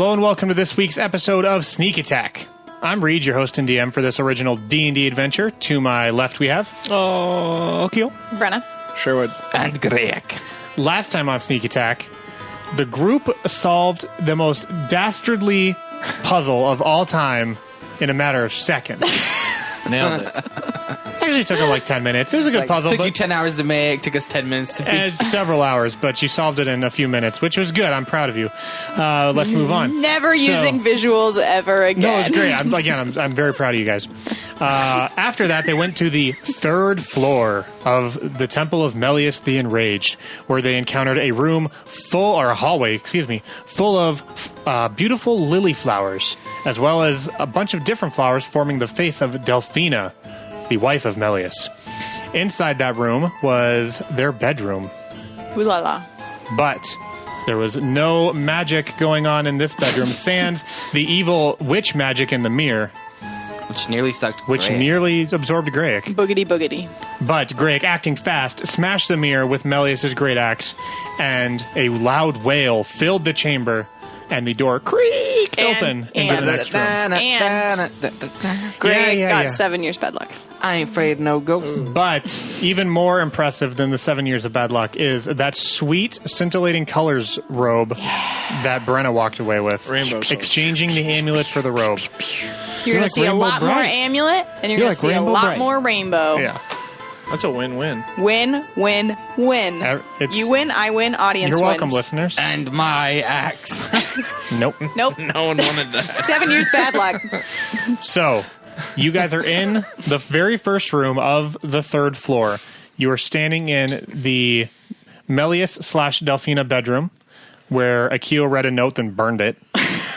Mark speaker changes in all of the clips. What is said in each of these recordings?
Speaker 1: Hello and welcome to this week's episode of Sneak Attack. I'm Reed, your host and DM for this original D&D adventure. To my left we have... Keel.
Speaker 2: Brenna.
Speaker 3: Sherwood.
Speaker 4: And Greg.
Speaker 1: Last time on Sneak Attack, the group solved the most dastardly puzzle of all time in a matter of seconds.
Speaker 3: Nailed it.
Speaker 1: Actually took them like 10 minutes. It was a good puzzle.
Speaker 4: Took you 10 hours to make, took us 10 minutes to beat.
Speaker 1: Several hours, but you solved it in a few minutes, which was good. I'm proud of you. Let's move on.
Speaker 2: Never using visuals ever again.
Speaker 1: No, it's great. I'm very proud of you guys. After that, they went to the third floor of the Temple of Melius the Enraged, where they encountered a hallway, full of beautiful lily flowers, as well as a bunch of different flowers forming the face of Delphina, the wife of Melius. Inside that room was their bedroom.
Speaker 2: Ooh la la.
Speaker 1: But there was no magic going on in this bedroom, sans the evil witch magic in the mirror.
Speaker 4: Which nearly sucked
Speaker 1: Which
Speaker 4: Greg.
Speaker 1: nearly absorbed Greg.
Speaker 2: Boogity boogity.
Speaker 1: But Greg, acting fast, smashed the mirror with Melius's great axe, and a loud wail filled the chamber, and the door creaked open into the next room.
Speaker 2: And Greg got 7 years bad luck.
Speaker 4: I ain't afraid of no ghosts.
Speaker 1: But even more impressive than the 7 years of bad luck is that sweet, scintillating colors robe that Brenna walked away with.
Speaker 3: Rainbow colors.
Speaker 1: Exchanging the amulet for the robe.
Speaker 2: You're going
Speaker 1: like
Speaker 2: to see a
Speaker 1: Rainbow
Speaker 2: lot more
Speaker 1: Bright.
Speaker 2: amulet, and you're going
Speaker 1: like
Speaker 2: to see a
Speaker 1: Rainbow
Speaker 2: lot
Speaker 1: Bright.
Speaker 2: more rainbow.
Speaker 1: Yeah.
Speaker 3: That's a win-win.
Speaker 2: Win, win, win.
Speaker 1: It's-
Speaker 2: You win, I win, audience
Speaker 1: You're welcome,
Speaker 2: wins.
Speaker 1: listeners.
Speaker 4: And my axe.
Speaker 1: Nope.
Speaker 2: Nope.
Speaker 3: No one wanted that.
Speaker 2: 7 years bad luck.
Speaker 1: So, you guys are in the very first room of the third floor. You are standing in the Melius/Delphina bedroom, where Akio read a note then burned it.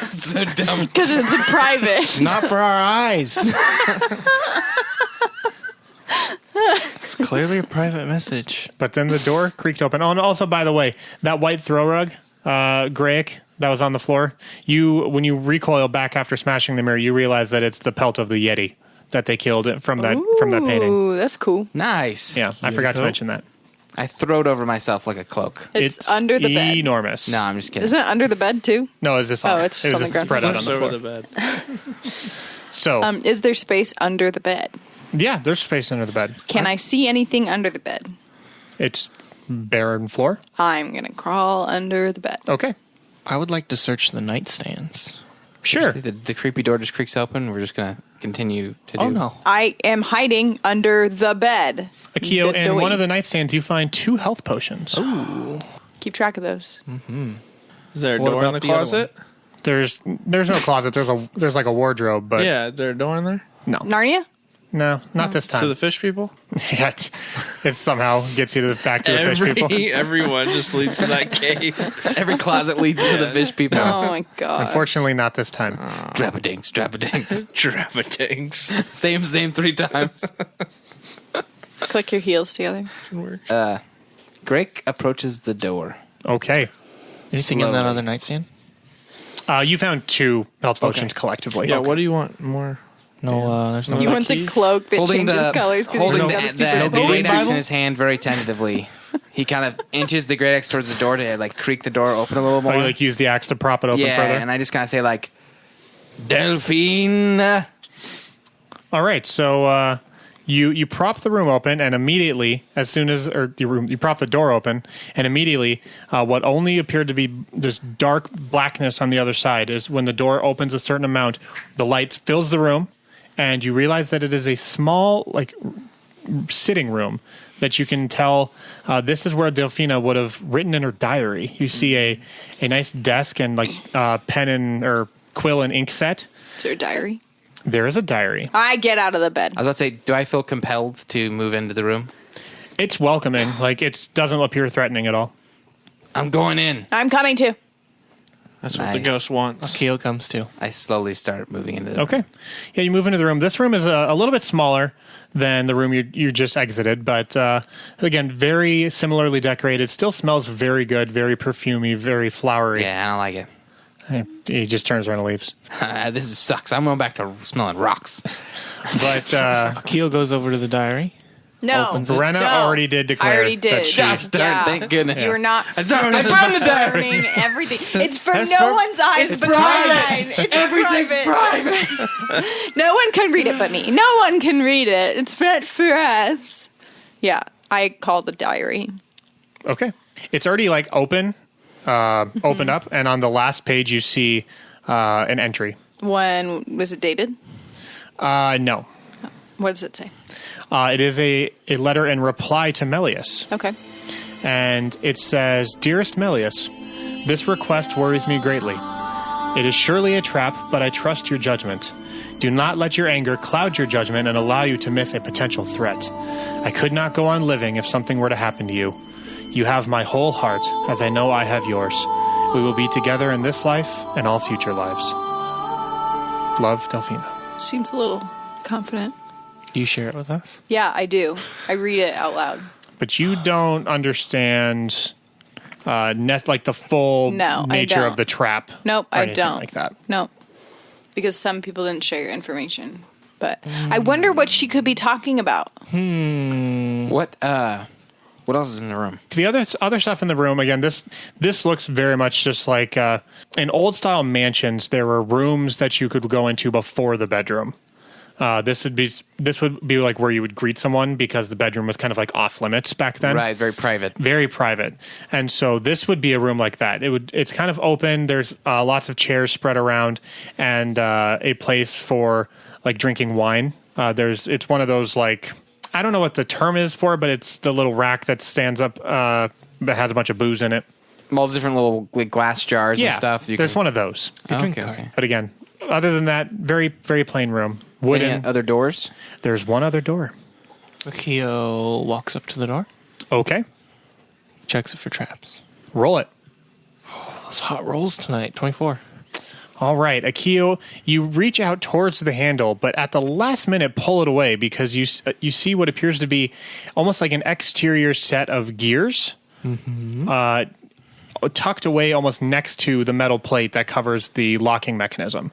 Speaker 4: So dumb.
Speaker 2: Because it's a private.
Speaker 3: Not for our eyes. It's clearly a private message.
Speaker 1: But then the door creaked open. Oh, and also, by the way, that white throw rug, Greg, that was on the floor, when you recoil back after smashing the mirror, you realize that it's the pelt of the Yeti that they killed from that painting.
Speaker 2: Ooh, that's cool.
Speaker 4: Nice.
Speaker 1: Yeah, I forgot to mention that.
Speaker 4: I throw it over myself like a cloak.
Speaker 2: It's under the bed.
Speaker 1: Enormous.
Speaker 4: No, I'm just kidding.
Speaker 2: Isn't it under the bed, too?
Speaker 1: No, it's just
Speaker 2: Oh, it's just on the ground.
Speaker 1: spread out on
Speaker 3: Flips
Speaker 1: the
Speaker 3: over
Speaker 1: floor.
Speaker 3: the bed.
Speaker 1: So,
Speaker 2: Is there space under the bed?
Speaker 1: yeah, there's space under the bed.
Speaker 2: Can I see anything under the bed?
Speaker 1: It's barren floor.
Speaker 2: I'm going to crawl under the bed.
Speaker 1: Okay.
Speaker 3: I would like to search the nightstands.
Speaker 1: Sure.
Speaker 4: The creepy door just creaks open. We're just going to continue to do.
Speaker 3: Oh, no.
Speaker 2: I am hiding under the bed.
Speaker 1: Akio,
Speaker 2: The
Speaker 1: in
Speaker 2: doy.
Speaker 1: one of the nightstands, you find 2 health potions.
Speaker 2: Keep track of those.
Speaker 3: Is there a
Speaker 5: What
Speaker 3: door in
Speaker 5: about
Speaker 3: the
Speaker 5: the other
Speaker 3: closet?
Speaker 1: There's no closet. There's like a wardrobe, but
Speaker 3: Yeah, is there a door in there?
Speaker 1: no,
Speaker 2: Narnia?
Speaker 1: not this time.
Speaker 3: To the fish people?
Speaker 1: Yet it somehow gets you back to the fish people.
Speaker 3: Everyone just leads to that cave.
Speaker 4: Every closet leads to the fish people.
Speaker 2: Oh my god.
Speaker 1: Unfortunately, not this time.
Speaker 4: Drabadinks, drabadinks.
Speaker 3: Drapatanks.
Speaker 4: Same 3 times.
Speaker 2: Click your heels together.
Speaker 4: Greg approaches the door.
Speaker 1: Okay,
Speaker 5: Anything in that
Speaker 4: Slowly.
Speaker 5: other nightstand?
Speaker 1: you found 2 health potions collectively.
Speaker 3: Yeah,
Speaker 1: Okay.
Speaker 3: what do you want more?
Speaker 5: No, there's no.
Speaker 2: He wants a
Speaker 3: key?
Speaker 2: cloak that
Speaker 4: Holding
Speaker 2: changes
Speaker 4: the
Speaker 2: colors because
Speaker 4: holding
Speaker 2: he's
Speaker 4: the,
Speaker 2: got a stupid
Speaker 4: the
Speaker 2: holy
Speaker 4: great axe
Speaker 2: Bible.
Speaker 4: in his hand very tentatively. He kind of inches the great axe towards the door to like creak the door open a little
Speaker 1: Oh,
Speaker 4: more.
Speaker 1: you like use the axe to prop it open
Speaker 4: yeah,
Speaker 1: further.
Speaker 4: and I just kind of say like, Delphine.
Speaker 1: All right, so you prop the room open, and immediately, you prop the door open, and immediately, what only appeared to be this dark blackness on the other side is when the door opens a certain amount, the light fills the room, and you realize that it is a small, like, sitting room that you can tell this is where Delphina would have written in her diary. You see a nice desk and like pen or quill and ink set.
Speaker 2: Is there a diary?
Speaker 1: There is a diary.
Speaker 2: I get out of the bed.
Speaker 4: I was about to say, do I feel compelled to move into the room?
Speaker 1: It's welcoming. Like, it doesn't appear threatening at all.
Speaker 4: I'm going in.
Speaker 2: I'm coming too.
Speaker 3: That's what the ghost wants.
Speaker 5: Keo comes too.
Speaker 4: I slowly start moving into the room.
Speaker 1: Okay. Yeah, you move into the room. This room is a little bit smaller than the room you just exited, but again, very similarly decorated. Still smells very good, very perfumey, very flowery.
Speaker 4: Yeah, I don't like it.
Speaker 1: He just turns around and leaves.
Speaker 4: This sucks. I'm going back to smelling rocks.
Speaker 1: But
Speaker 5: Keo goes over to the diary.
Speaker 2: No.
Speaker 5: opens it.
Speaker 1: Brenna already did declare.
Speaker 2: I already did.
Speaker 1: That she,
Speaker 4: Gosh darn, thank goodness.
Speaker 2: You were not.
Speaker 4: I burned the diary.
Speaker 2: Burning everything. It's for
Speaker 5: That's
Speaker 2: no
Speaker 5: for-
Speaker 2: one's eyes
Speaker 4: It's
Speaker 2: but
Speaker 4: private.
Speaker 2: mine. It's
Speaker 4: Everything's
Speaker 2: private. No one can read it but me. No one can read it. It's meant for us. Yeah, I called the diary.
Speaker 1: Okay. It's already like opened up, and on the last page you see an entry.
Speaker 2: When was it dated?
Speaker 1: No.
Speaker 2: What does it say?
Speaker 1: It is a letter in reply to Melius.
Speaker 2: Okay.
Speaker 1: And it says, Dearest Melius, this request worries me greatly. It is surely a trap, but I trust your judgment. Do not let your anger cloud your judgment and allow you to miss a potential threat. I could not go on living if something were to happen to you. You have my whole heart, as I know I have yours. We will be together in this life and all future lives. Love, Delphina.
Speaker 2: Seems a little confident.
Speaker 5: Do you share it with us?
Speaker 2: Yeah, I do. I read it out loud.
Speaker 1: But you don't understand like the full
Speaker 2: No, I
Speaker 1: nature
Speaker 2: don't.
Speaker 1: of the trap.
Speaker 2: Nope,
Speaker 1: or
Speaker 2: I
Speaker 1: anything
Speaker 2: don't.
Speaker 1: like that.
Speaker 2: Nope. Because some people didn't share your information. But I wonder what she could be talking about.
Speaker 4: What else is in the room?
Speaker 1: The other stuff in the room, again, this looks very much just like in old style mansions. There were rooms that you could go into before the bedroom. This would be like where you would greet someone, because the bedroom was kind of like off limits back then.
Speaker 4: Right, very private.
Speaker 1: Very private. And so this would be a room like that. It's kind of open. There's lots of chairs spread around, and a place for like drinking wine. It's one of those, like, I don't know what the term is for it, but it's the little rack that stands up that has a bunch of booze in it.
Speaker 4: All those different little like glass jars and stuff.
Speaker 1: There's one of those.
Speaker 4: Okay.
Speaker 1: But again, other than that, very, very plain room. Wooden.
Speaker 4: Any other doors?
Speaker 1: There's one other door.
Speaker 5: Akio walks up to the door,
Speaker 1: Okay.
Speaker 5: checks it for traps.
Speaker 1: Roll it.
Speaker 5: Those hot rolls tonight, 24.
Speaker 1: All right, Akio, you reach out towards the handle, but at the last minute pull it away, because you see what appears to be almost like an exterior set of gears tucked away almost next to the metal plate that covers the locking mechanism.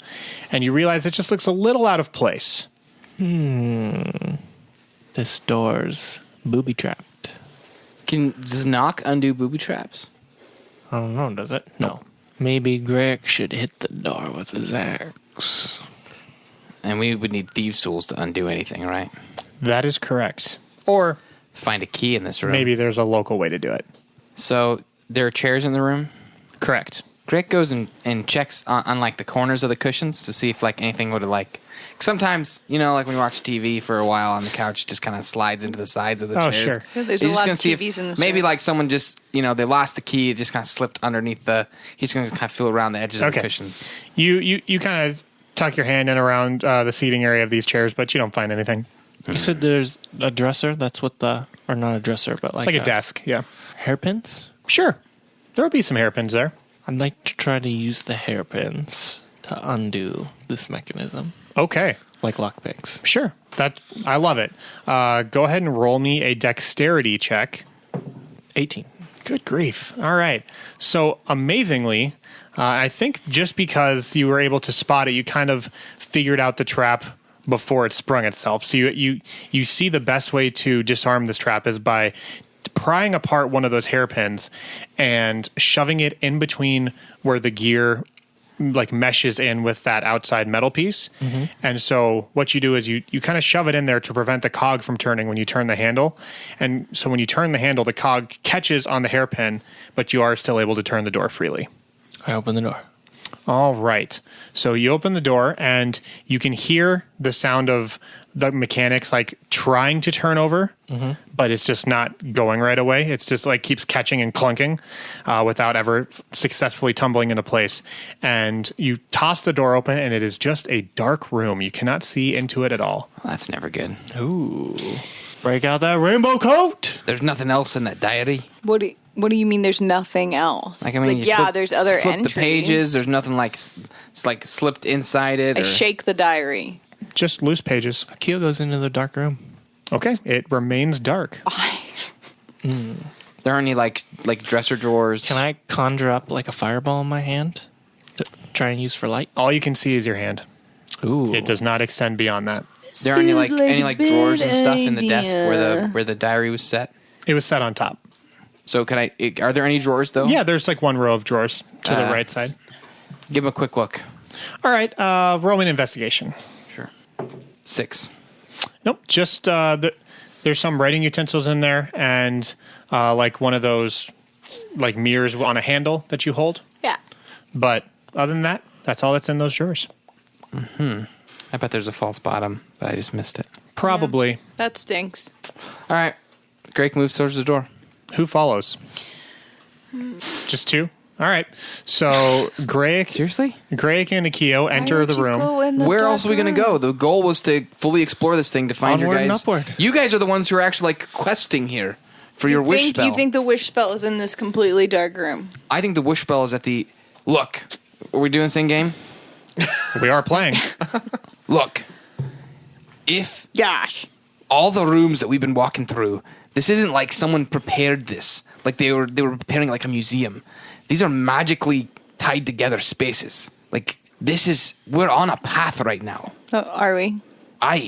Speaker 1: And you realize it just looks a little out of place.
Speaker 5: This door's booby trapped.
Speaker 4: Does knock undo booby traps?
Speaker 5: I don't know, does it? No. Maybe Greg should hit the door with his axe.
Speaker 4: And we would need thieves' tools to undo anything, right?
Speaker 1: That is correct. Or
Speaker 4: Find a key in this room.
Speaker 1: maybe there's a local way to do it.
Speaker 4: So there are chairs in the room.
Speaker 1: Correct.
Speaker 4: Greg goes and checks on like the corners of the cushions to see if like anything would have like. Sometimes, you know, like when you watch TV for a while on the couch, it just kind of slides into the sides of the chairs.
Speaker 1: Sure.
Speaker 2: Yeah, there's
Speaker 4: He's
Speaker 2: a
Speaker 4: just
Speaker 2: lot
Speaker 4: gonna
Speaker 2: of
Speaker 4: see if
Speaker 2: TVs in this
Speaker 4: maybe
Speaker 2: room.
Speaker 4: like someone just, you know, they lost the key. It just kind of slipped underneath he's going to kind of feel around the edges of the cushions.
Speaker 1: You kind of tuck your hand in around the seating area of these chairs, but you don't find anything.
Speaker 5: You said there's a dresser. That's what or not a dresser, but like
Speaker 1: Like a desk, yeah.
Speaker 5: hairpins.
Speaker 1: Sure. There will be some hairpins there.
Speaker 5: I'd like to try to use the hairpins to undo this mechanism,
Speaker 1: Okay.
Speaker 5: like lockpicks.
Speaker 1: Sure. I love it. Go ahead and roll me a dexterity check.
Speaker 5: 18.
Speaker 1: Good grief. All right. So amazingly, I think just because you were able to spot it, you kind of figured out the trap before it sprung itself. So you see the best way to disarm this trap is by prying apart one of those hairpins and shoving it in between where the gear like meshes in with that outside metal piece. And so what you do is you kind of shove it in there to prevent the cog from turning when you turn the handle. And so when you turn the handle, the cog catches on the hairpin, but you are still able to turn the door freely.
Speaker 5: I open the door.
Speaker 1: All right. So you open the door and you can hear the sound of the mechanics like trying to turn over, but it's just not going right away. It's just like keeps catching and clunking without ever successfully tumbling into place. And you toss the door open and it is just a dark room. You cannot see into it at all.
Speaker 4: Well, that's never good.
Speaker 5: Ooh. Break out that rainbow coat.
Speaker 4: There's nothing else in that diary.
Speaker 2: What do you mean there's nothing else?
Speaker 4: Like, I mean, you
Speaker 2: yeah,
Speaker 4: flip-
Speaker 2: there's other
Speaker 4: flip
Speaker 2: entries.
Speaker 4: the pages. There's nothing like it's like slipped inside it.
Speaker 2: I shake the diary.
Speaker 1: Just loose pages.
Speaker 5: Akio goes into the dark room.
Speaker 1: Okay. It remains dark.
Speaker 4: There aren't any like dresser drawers.
Speaker 5: Can I conjure up like a fireball in my hand to try and use for light?
Speaker 1: All you can see is your hand.
Speaker 5: Ooh.
Speaker 1: It does not extend beyond that.
Speaker 2: This
Speaker 4: there any
Speaker 2: feels
Speaker 4: like
Speaker 2: a
Speaker 4: drawers and
Speaker 2: bad
Speaker 4: stuff in the desk
Speaker 2: idea.
Speaker 4: where the diary was set?
Speaker 1: It was set on top.
Speaker 4: So are there any drawers though?
Speaker 1: Yeah, there's like one row of drawers to the right side.
Speaker 4: Give him a quick look.
Speaker 1: All right, roll me an investigation.
Speaker 4: Sure. 6.
Speaker 1: Nope, just there's some writing utensils in there and like one of those like mirrors on a handle that you hold.
Speaker 2: Yeah.
Speaker 1: But other than that, that's all that's in those drawers.
Speaker 4: I bet there's a false bottom, but I just missed it.
Speaker 1: Probably.
Speaker 2: That stinks.
Speaker 4: All right. Greg moves towards the door.
Speaker 1: Who follows? Just 2? All right. So Greg
Speaker 4: Seriously?
Speaker 1: and Akio enter the room.
Speaker 4: Where else are we going to go? The goal was to fully explore this thing to find
Speaker 5: Onward
Speaker 4: your
Speaker 5: and
Speaker 4: guys.
Speaker 5: upward.
Speaker 4: You guys are the ones who are actually like questing here for your wish spell.
Speaker 2: You think the wish spell is in this completely dark room?
Speaker 4: I think the wish spell is at the... Look. Are we doing this in game?
Speaker 1: We are playing.
Speaker 4: Look. If
Speaker 2: Gosh.
Speaker 4: all the rooms that we've been walking through, this isn't like someone prepared this. Like they were preparing like a museum. These are magically tied together spaces. Like we're on a path right now.
Speaker 2: Oh, are we?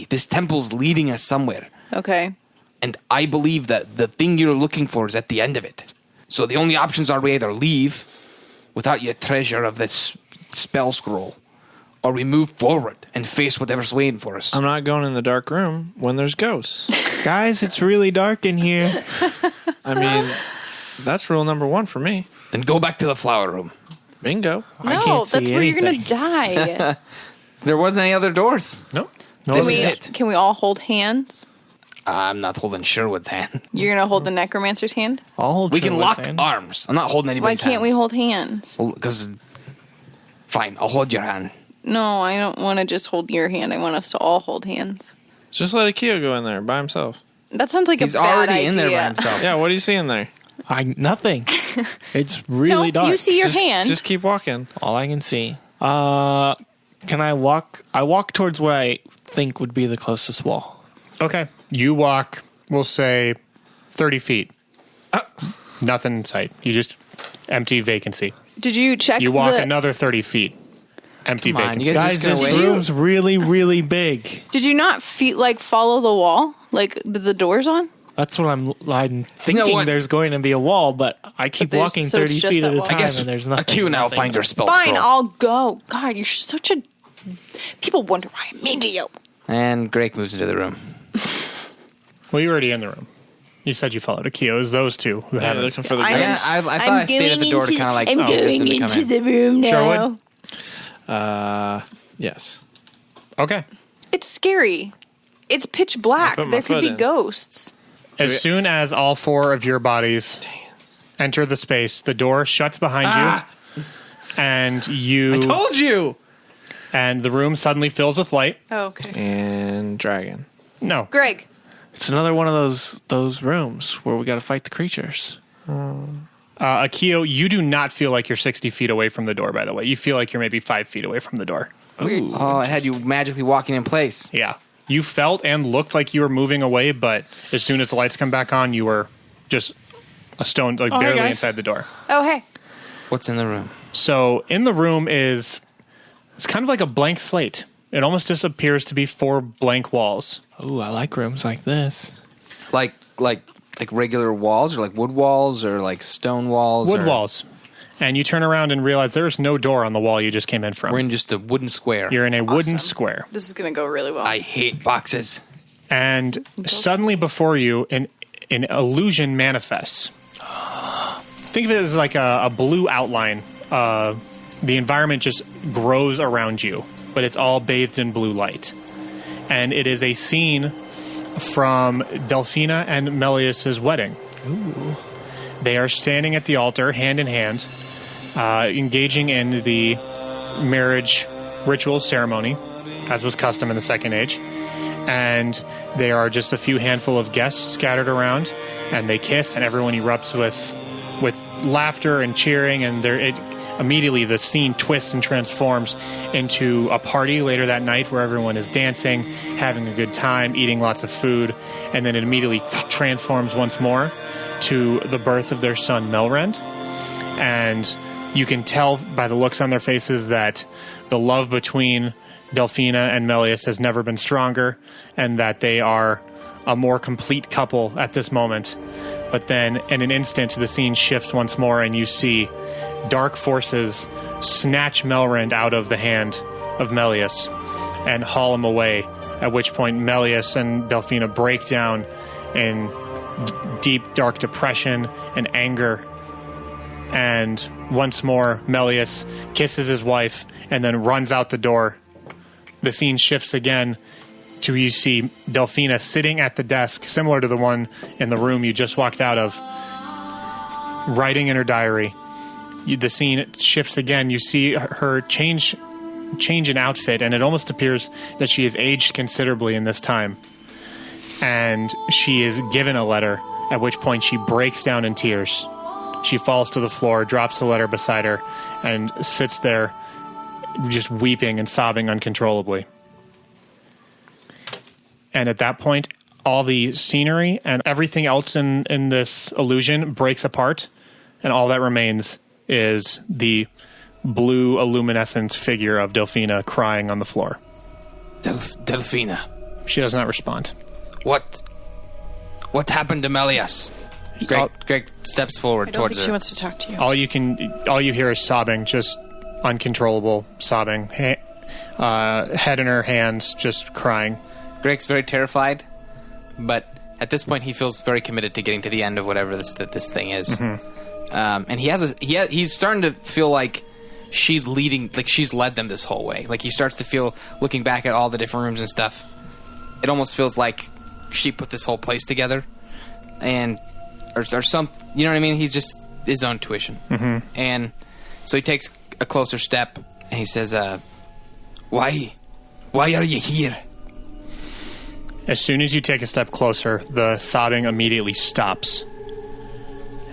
Speaker 4: This temple's leading us somewhere.
Speaker 2: Okay.
Speaker 4: And I believe that the thing you're looking for is at the end of it. So the only options are we either leave without your treasure of this spell scroll, or we move forward and face whatever's waiting for us.
Speaker 5: I'm not going in the dark room when there's ghosts. Guys, it's really dark in here. I mean, that's rule number 1 for me.
Speaker 4: Then go back to the flower room.
Speaker 5: Bingo. I
Speaker 2: No,
Speaker 5: can't
Speaker 2: that's
Speaker 5: see
Speaker 2: where you're
Speaker 5: anything.
Speaker 2: gonna die.
Speaker 4: There wasn't any other doors.
Speaker 1: Nope.
Speaker 4: This
Speaker 2: Can
Speaker 4: is
Speaker 2: we,
Speaker 4: it.
Speaker 2: can we all hold hands?
Speaker 4: I'm not holding Sherwood's hand.
Speaker 2: You're gonna hold the necromancer's hand?
Speaker 5: I'll hold
Speaker 4: We can
Speaker 5: Sherwood's
Speaker 4: lock
Speaker 5: hand.
Speaker 4: arms. I'm not holding
Speaker 2: Why
Speaker 4: anybody's
Speaker 2: can't we
Speaker 4: hands.
Speaker 2: hold hands?
Speaker 4: Because, fine, I'll hold your hand.
Speaker 2: No, I don't want to just hold your hand. I want us to all hold hands.
Speaker 5: Just let Akio go in there by himself.
Speaker 2: That sounds like
Speaker 4: He's
Speaker 2: a bad
Speaker 4: already
Speaker 2: idea.
Speaker 4: in there by himself.
Speaker 5: Yeah, what do you see in there?
Speaker 6: Nothing. It's really
Speaker 2: No,
Speaker 6: dark.
Speaker 2: you see your hand.
Speaker 5: Just keep walking.
Speaker 6: All I can see. Can I walk? I walk towards what I think would be the closest wall.
Speaker 1: Okay. You walk, we'll say, 30 feet. Nothing in sight. You just empty vacancy.
Speaker 2: Did you check
Speaker 1: You walk
Speaker 2: the,
Speaker 1: another 30 feet. Empty
Speaker 4: Come on,
Speaker 1: vacancy.
Speaker 4: you guys
Speaker 6: Guys,
Speaker 4: just gonna
Speaker 6: this
Speaker 4: wait?
Speaker 6: room's really, really big.
Speaker 2: Did you not follow the wall? Like the doors on?
Speaker 6: That's what I'm thinking.
Speaker 4: what?
Speaker 6: There's going to be a wall, but I keep
Speaker 2: there's-
Speaker 6: walking
Speaker 2: so it's
Speaker 6: 30
Speaker 2: just
Speaker 6: feet
Speaker 2: that
Speaker 6: at a
Speaker 2: wall.
Speaker 6: time,
Speaker 4: I guess
Speaker 6: and there's nothing.
Speaker 4: Akio and I'll
Speaker 6: nothing.
Speaker 4: find our spell
Speaker 2: Fine,
Speaker 4: scroll.
Speaker 2: I'll go. God, you're such a... People wonder why I'm mean to you.
Speaker 4: And Greg moves into the room.
Speaker 1: Well, you're already in the room. You said you followed Akio. It was those two who
Speaker 5: Yeah,
Speaker 1: haven't.
Speaker 5: looking for the
Speaker 2: I'm-
Speaker 5: ghost.
Speaker 4: I thought I stayed at the door to kind of like...
Speaker 2: I'm
Speaker 4: get
Speaker 2: going
Speaker 4: somebody to come
Speaker 2: into
Speaker 4: in.
Speaker 2: the room now.
Speaker 1: Sherwood?
Speaker 5: Yes.
Speaker 1: Okay.
Speaker 2: It's scary. It's pitch black.
Speaker 5: put my
Speaker 2: There could
Speaker 5: foot
Speaker 2: be
Speaker 5: in.
Speaker 2: ghosts.
Speaker 1: As soon as all 4 of your bodies enter the space, the door shuts behind you, and you
Speaker 5: Told you!
Speaker 1: and the room suddenly fills with light.
Speaker 2: Oh, okay.
Speaker 5: And dragon.
Speaker 1: No,
Speaker 2: Greg,
Speaker 6: It's another one of those rooms where we got to fight the creatures.
Speaker 1: Akio, you do not feel like you're 60 feet away from the door. By the way, you feel like you're maybe 5 feet away from the door.
Speaker 4: Oh, it had you magically walking in place.
Speaker 1: Yeah, you felt and looked like you were moving away, but as soon as the lights come back on, you were just a stone, like
Speaker 6: hey,
Speaker 1: barely
Speaker 6: guys.
Speaker 1: inside the door.
Speaker 2: oh, hey.
Speaker 4: What's in the room?
Speaker 1: So in the room it's kind of like a blank slate. It almost just appears to be 4 blank walls.
Speaker 6: Ooh, I like rooms like this.
Speaker 4: Like regular walls, or like wood walls, or like stone walls?
Speaker 1: Wood
Speaker 4: or-
Speaker 1: walls. And you turn around and realize there's no door on the wall you just came in from.
Speaker 4: We're in just a wooden square.
Speaker 1: You're in a wooden
Speaker 2: Awesome.
Speaker 1: square.
Speaker 2: This is going to go really well.
Speaker 4: I hate boxes.
Speaker 1: And suddenly before you, an illusion manifests. Think of it as like a blue outline. The environment just grows around you, but it's all bathed in blue light. And it is a scene from Delphina and Melius's wedding.
Speaker 6: Ooh.
Speaker 1: They are standing at the altar, hand in hand, engaging in the marriage ritual ceremony, as was custom in the Second Age. And there are just a few handful of guests scattered around, and they kiss, and everyone erupts with laughter and cheering, and immediately the scene twists and transforms into a party later that night where everyone is dancing, having a good time, eating lots of food, and then it immediately transforms once more to the birth of their son Melrend. And you can tell by the looks on their faces that the love between Delphina and Melius has never been stronger, and that they are a more complete couple at this moment. But then, in an instant, the scene shifts once more, and you see dark forces snatch Melrind out of the hand of Melius and haul him away, at which point Melius and Delphina break down in deep, dark depression and anger. And once more, Melius kisses his wife and then runs out the door. The scene shifts again to you see Delphina sitting at the desk, similar to the one in the room you just walked out of, writing in her diary. The scene shifts again. You see her change in outfit, and it almost appears that she has aged considerably in this time. And she is given a letter, at which point she breaks down in tears. She falls to the floor, drops the letter beside her, and sits there just weeping and sobbing uncontrollably. And at that point, all the scenery and everything else in this illusion breaks apart, and all that remains is the blue luminescent figure of Delphina crying on the floor.
Speaker 4: Delphina.
Speaker 1: She does not respond.
Speaker 4: What happened to Melius? Greg steps forward
Speaker 2: I don't
Speaker 4: towards
Speaker 2: think she
Speaker 4: her.
Speaker 2: wants to talk to you.
Speaker 1: All you hear is sobbing, just uncontrollable sobbing. Head in her hands, just crying.
Speaker 4: Greg's very terrified, but at this point he feels very committed to getting to the end of whatever this thing is. Mm-hmm. And he's starting to feel like she's leading, like she's led them this whole way. Like he starts to feel, looking back at all the different rooms and stuff, it almost feels like she put this whole place together, and or some, you know what I mean? He's just his own tuition. Mm-hmm. And so he takes a closer step and he says, why are you here?
Speaker 1: As soon as you take a step closer, the sobbing immediately stops.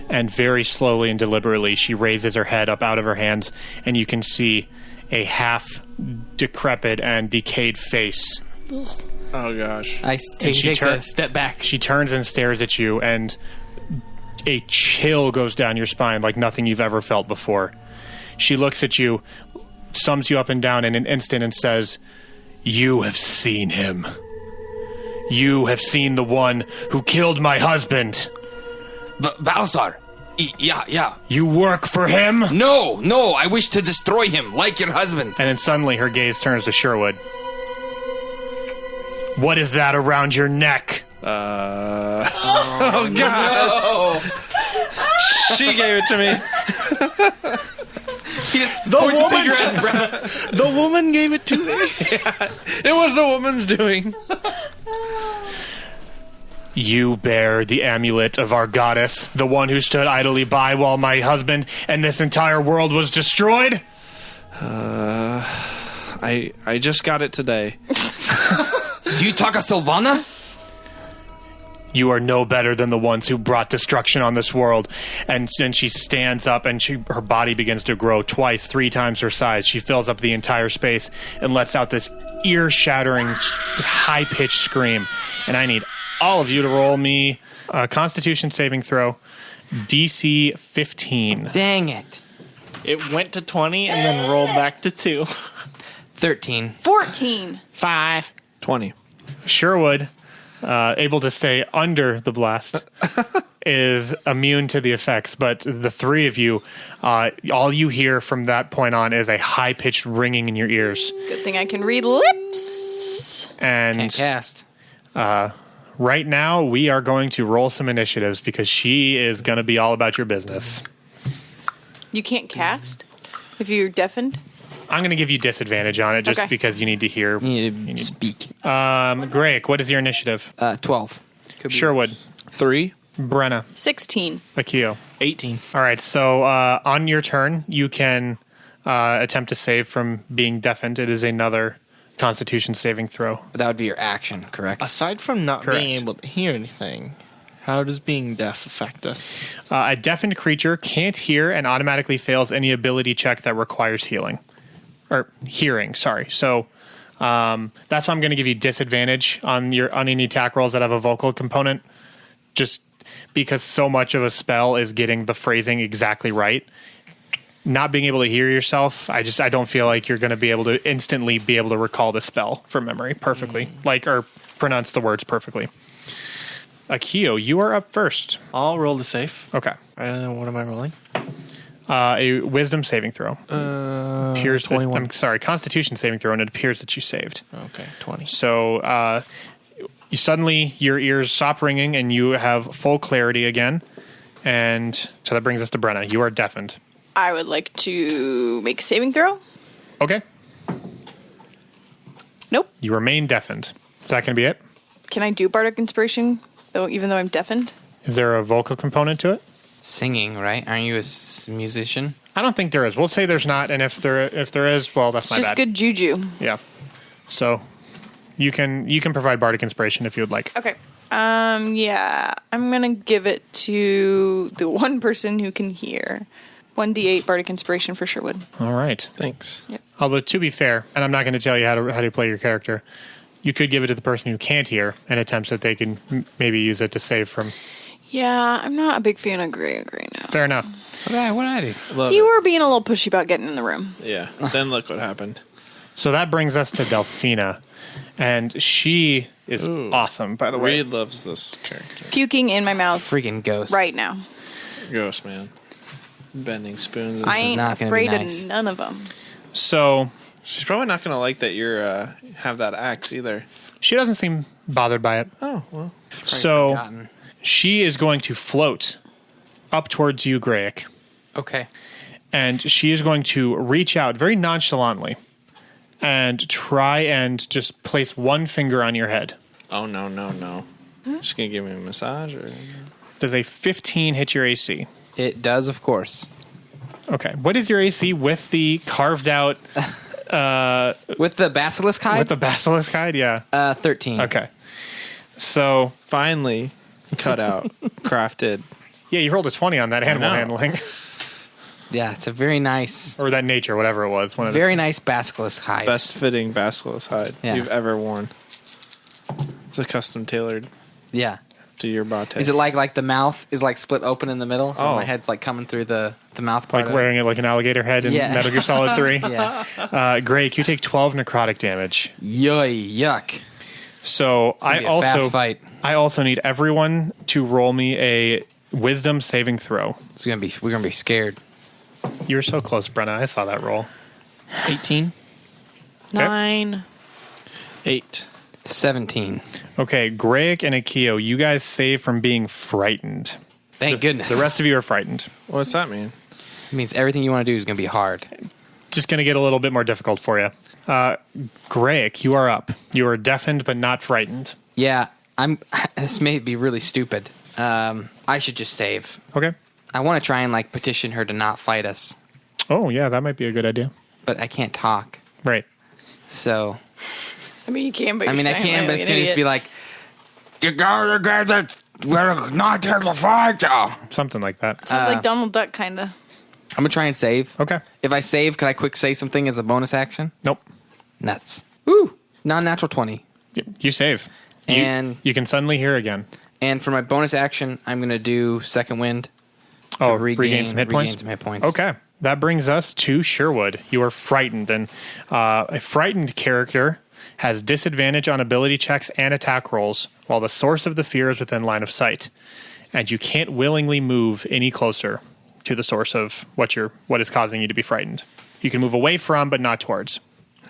Speaker 1: And very slowly and deliberately, she raises her head up out of her hands, and you can see a half decrepit and decayed face.
Speaker 5: Oh, gosh.
Speaker 4: He takes a step back.
Speaker 1: She turns and stares at you, and a chill goes down your spine like nothing you've ever felt before. She looks at you, sums you up and down in an instant, and says, "You have seen him. You have seen the one who killed my husband."
Speaker 4: Balthazar. Yeah.
Speaker 1: You work for him?
Speaker 4: No, I wish to destroy him, like your husband.
Speaker 1: And then suddenly her gaze turns to Sherwood. What is that around your neck?
Speaker 5: Oh, God.
Speaker 4: No.
Speaker 5: She gave it to me.
Speaker 4: He just points a finger at Brenna.
Speaker 5: The woman gave it to me. Yeah, it was the woman's doing.
Speaker 1: You bear the amulet of our goddess, the one who stood idly by while my husband and this entire world was destroyed?
Speaker 5: I just got it today.
Speaker 4: Do you talk a Sylvana?
Speaker 1: You are no better than the ones who brought destruction on this world. And then she stands up, and her body begins to grow twice, 3 times her size. She fills up the entire space and lets out this ear-shattering, high-pitched scream. And I need all of you to roll me a Constitution saving throw, DC 15.
Speaker 4: Dang it.
Speaker 6: It went to 20 and then rolled back to 2.
Speaker 4: 13.
Speaker 2: 14.
Speaker 6: 5.
Speaker 5: 20.
Speaker 1: Sherwood, able to stay under the blast, is immune to the effects. But the 3 of you, all you hear from that point on is a high-pitched ringing in your ears.
Speaker 2: Good thing I can read lips.
Speaker 1: And
Speaker 4: Can't cast.
Speaker 1: right now, we are going to roll some initiatives because she is going to be all about your business.
Speaker 2: You can't cast if you're deafened?
Speaker 1: I'm going to give you disadvantage on it just
Speaker 2: Okay.
Speaker 1: because you need to hear.
Speaker 4: You need to speak.
Speaker 1: Greg, what is your initiative?
Speaker 4: 12.
Speaker 1: Sherwood,
Speaker 5: 3.
Speaker 1: Brenna,
Speaker 2: 16.
Speaker 1: Akio.
Speaker 6: 18.
Speaker 1: All right, so on your turn, you can attempt to save from being deafened. It is another Constitution saving throw.
Speaker 4: But that would be your action, correct?
Speaker 6: Aside from not
Speaker 1: Correct.
Speaker 6: being able to hear anything, how does being deaf affect us?
Speaker 1: A deafened creature can't hear and automatically fails any ability check that requires healing. Or hearing, sorry. So that's why I'm going to give you disadvantage on any attack rolls that have a vocal component, just because so much of a spell is getting the phrasing exactly right. not being able to hear yourself, I don't feel like you're going to be able to instantly be able to recall the spell from memory perfectly, or pronounce the words perfectly. Akio, you are up first.
Speaker 6: I'll roll the safe.
Speaker 1: Okay.
Speaker 6: What am I rolling?
Speaker 1: A wisdom saving throw. Appears
Speaker 6: 21.
Speaker 1: I'm sorry, Constitution saving throw, and it appears that you saved.
Speaker 6: Okay, 20.
Speaker 1: So you suddenly your ears stop ringing, and you have full clarity again. And so that brings us to Brenna. You are deafened.
Speaker 2: I would like to make a saving throw.
Speaker 1: Okay.
Speaker 2: Nope.
Speaker 1: You remain deafened. Is that going to be it?
Speaker 2: Can I do bardic inspiration even though I'm deafened?
Speaker 1: Is there a vocal component to it?
Speaker 4: Singing, right? Aren't you a musician?
Speaker 1: I don't think there is. We'll say there's not, and if there is, well, that's
Speaker 2: It's
Speaker 1: my
Speaker 2: just
Speaker 1: bad.
Speaker 2: good juju.
Speaker 1: Yeah. So you can provide bardic inspiration if you would like.
Speaker 2: Okay. Yeah, I'm gonna give it to the one person who can hear. 1d8 bardic inspiration for Sherwood.
Speaker 1: All right.
Speaker 5: Thanks.
Speaker 1: Although to be fair, and I'm not going to tell you how to play your character, you could give it to the person who can't hear in attempts that they can maybe use it to save from.
Speaker 2: Yeah, I'm not a big fan of Greg right now.
Speaker 1: Fair enough.
Speaker 4: What did I do?
Speaker 5: Love
Speaker 2: You
Speaker 5: it.
Speaker 2: were being a little pushy about getting in the room.
Speaker 5: Yeah. Then look what happened.
Speaker 1: So that brings us to Delphina, and she is
Speaker 5: Ooh.
Speaker 1: awesome. By the way,
Speaker 5: Reed loves this character.
Speaker 2: Puking in my mouth
Speaker 4: Freaking ghost.
Speaker 2: right now.
Speaker 5: Ghost man. Bending spoons.
Speaker 2: I ain't
Speaker 4: not gonna be
Speaker 2: afraid
Speaker 4: nice.
Speaker 2: of none of them.
Speaker 1: so
Speaker 5: She's probably not going to like that you're have that axe either.
Speaker 1: she doesn't seem bothered by it.
Speaker 5: Oh, well.
Speaker 1: So
Speaker 4: Forgotten.
Speaker 1: she is going to float up towards you, Graic,
Speaker 4: Okay.
Speaker 1: and she is going to reach out very nonchalantly and try and just place one finger on your head.
Speaker 5: Oh, no. She's going to give me a massage or...
Speaker 1: Does a 15 hit your AC?
Speaker 4: It does, of course.
Speaker 1: Okay. What is your AC with the carved out,
Speaker 4: With the basilisk hide?
Speaker 1: with the basilisk hide? Yeah.
Speaker 4: 13.
Speaker 1: Okay. So,
Speaker 5: Finally cut out, crafted.
Speaker 1: yeah, you rolled a 20 on that animal
Speaker 5: know.
Speaker 1: handling.
Speaker 4: Yeah, it's a very nice,
Speaker 1: Or that nature, whatever it was. One of the
Speaker 4: very
Speaker 1: two.
Speaker 4: nice basilisk hide.
Speaker 5: Best fitting basilisk hide
Speaker 4: Yeah.
Speaker 5: you've ever worn. It's a custom tailored
Speaker 4: Yeah.
Speaker 5: to your body.
Speaker 4: Is it like the mouth is like split open in the middle? And
Speaker 5: Oh.
Speaker 4: my head's like coming through the mouth part.
Speaker 1: Like
Speaker 4: of
Speaker 1: wearing it like an alligator head in
Speaker 4: Yeah.
Speaker 1: Metal Gear Solid 3.
Speaker 4: it? Yeah.
Speaker 1: Greg, you take 12 necrotic damage.
Speaker 4: Yuck.
Speaker 1: So
Speaker 4: Gonna be a fast fight.
Speaker 1: I also need everyone to roll me a wisdom saving throw.
Speaker 4: We're gonna be scared.
Speaker 1: You were so close, Brenna. I saw that roll.
Speaker 6: 18.
Speaker 2: 9.
Speaker 5: 8?
Speaker 4: 17.
Speaker 1: Okay, Greg and Akio, you guys save from being frightened.
Speaker 4: Thank goodness.
Speaker 1: The rest of you are frightened.
Speaker 5: What's that mean?
Speaker 4: It means everything you want to do is gonna be hard.
Speaker 1: Just going to get a little bit more difficult for you. Greg, you are up. You are deafened but not frightened.
Speaker 4: Yeah, this may be really stupid. I should just save.
Speaker 1: Okay.
Speaker 4: I want to try and like petition her to not fight us,
Speaker 1: Oh, yeah, that might be a good idea.
Speaker 4: but I can't talk.
Speaker 1: Right.
Speaker 4: So
Speaker 2: I mean, you can, but
Speaker 4: I mean, I
Speaker 2: you're
Speaker 4: can, but it's gonna just be
Speaker 2: like.
Speaker 4: like, you guys, we're not here to fight. I'm
Speaker 1: Something like that.
Speaker 2: Sounds like Donald Duck, kind of.
Speaker 4: gonna try and save.
Speaker 1: Okay.
Speaker 4: If I save, could I quick say something as a bonus action?
Speaker 1: Nope.
Speaker 4: Nuts. Woo! Non-natural 20.
Speaker 1: You save.
Speaker 4: And-
Speaker 1: you can suddenly hear again.
Speaker 4: And for my bonus action, I'm gonna do second wind.
Speaker 1: Oh,
Speaker 4: regain
Speaker 1: regain some hit points?
Speaker 4: some hit points.
Speaker 1: Okay. That brings us to Sherwood. You are frightened, and a frightened character has disadvantage on ability checks and attack rolls while the source of the fear is within line of sight. And you can't willingly move any closer to the source of what is causing you to be frightened. You can move away from, but not towards.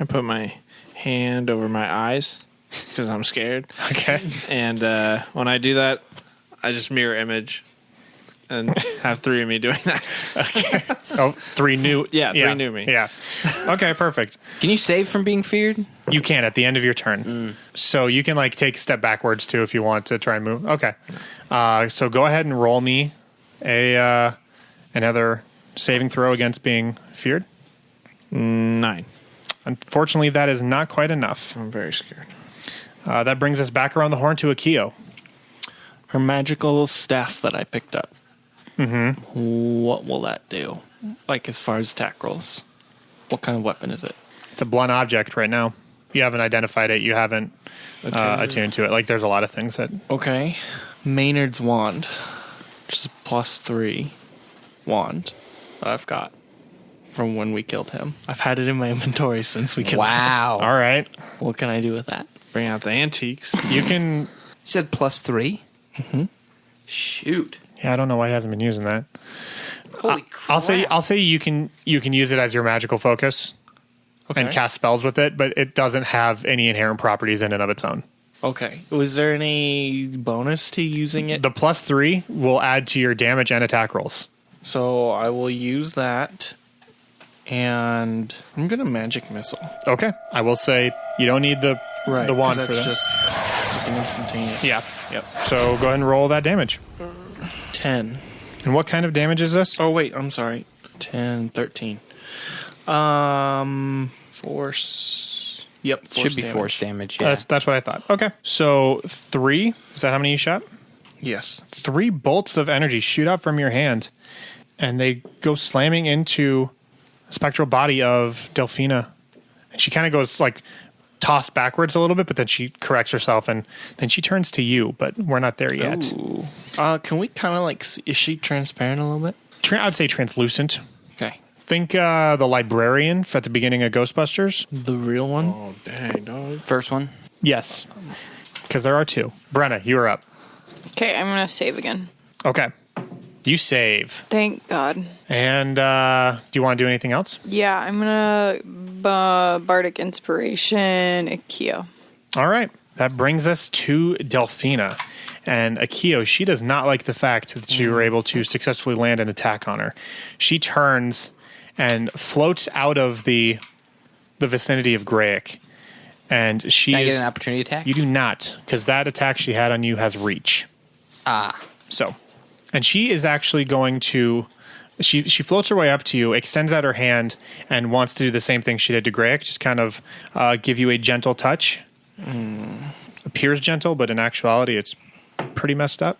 Speaker 5: I put my hand over my eyes because I'm scared.
Speaker 1: Okay.
Speaker 5: And when I do that, I just mirror image and have 3 of me doing that.
Speaker 1: Oh, 3 new.
Speaker 5: Yeah, 3 new me.
Speaker 1: Yeah. Okay, perfect.
Speaker 4: Can you save from being feared?
Speaker 1: You can at the end of your turn. So you can like take a step backwards too if you want to try and move. Okay. So go ahead and roll me another saving throw against being feared.
Speaker 5: 9.
Speaker 1: Unfortunately, that is not quite enough.
Speaker 5: I'm very scared.
Speaker 1: That brings us back around the horn to Akio.
Speaker 6: Her magical staff that I picked up. Mm-hmm. What will that do? Like as far as attack rolls? What kind of weapon is it?
Speaker 1: It's a blunt object right now. You haven't identified it. You haven't attuned to it. Like there's a lot of things that...
Speaker 6: Okay. Maynard's wand. Which is a +3 wand that I've got. from when we killed him. I've had it in my inventory since we killed him.
Speaker 4: Wow.
Speaker 1: All right.
Speaker 6: What can I do with that?
Speaker 5: Bring out the antiques.
Speaker 1: You can.
Speaker 4: You said +3? Mm-hmm. Shoot.
Speaker 1: Yeah, I don't know why he hasn't been using that.
Speaker 4: Holy crap.
Speaker 1: I'll say you can use it as your magical focus and cast spells with it, but it doesn't have any inherent properties in and of its own.
Speaker 6: Okay. Was there any bonus to using it?
Speaker 1: The +3 will add to your damage and attack rolls.
Speaker 6: So I will use that, and I'm gonna magic missile.
Speaker 1: Okay. I will say you don't need the wand
Speaker 6: 'cause
Speaker 1: for
Speaker 6: that's
Speaker 1: that.
Speaker 6: just an instantaneous.
Speaker 1: Yeah. Yep. So go ahead and roll that damage.
Speaker 6: 10.
Speaker 1: And what kind of damage is this?
Speaker 6: Oh wait, I'm sorry. 10, 13. Force. Yep.
Speaker 4: Should be
Speaker 6: damage.
Speaker 4: force damage, yeah.
Speaker 1: That's what I thought. Okay. So 3. Is that how many you shot?
Speaker 6: Yes.
Speaker 1: 3 bolts of energy shoot out from your hand, and they go slamming into the spectral body of Delphina. And she kind of goes like tossed backwards a little bit, but then she corrects herself, and then she turns to you, but we're not there yet.
Speaker 6: Ooh. Can we kind of like? Is she transparent a little bit?
Speaker 1: I'd say translucent.
Speaker 6: Okay.
Speaker 1: Think the librarian at the beginning of Ghostbusters.
Speaker 6: The real one.
Speaker 5: Oh, dang, dog.
Speaker 4: First one?
Speaker 1: Yes, because there are 2. Brenna, you are up.
Speaker 2: Okay, I'm gonna save again.
Speaker 1: Okay. You save.
Speaker 2: Thank God.
Speaker 1: And do you want to do anything else?
Speaker 2: Yeah, I'm gonna bardic inspiration Akio.
Speaker 1: All right. That brings us to Delphina. And Akio, she does not like the fact that you were able to successfully land an attack on her. She turns and floats out of the vicinity of Graic. And she
Speaker 4: Can I
Speaker 1: is,
Speaker 4: get an opportunity attack?
Speaker 1: you do not, because that attack she had on you has reach. So, and she is actually going to, she floats her way up to you, extends out her hand, and wants to do the same thing she did to Graic, just kind of give you a gentle touch. Appears gentle, but in actuality, it's pretty messed up.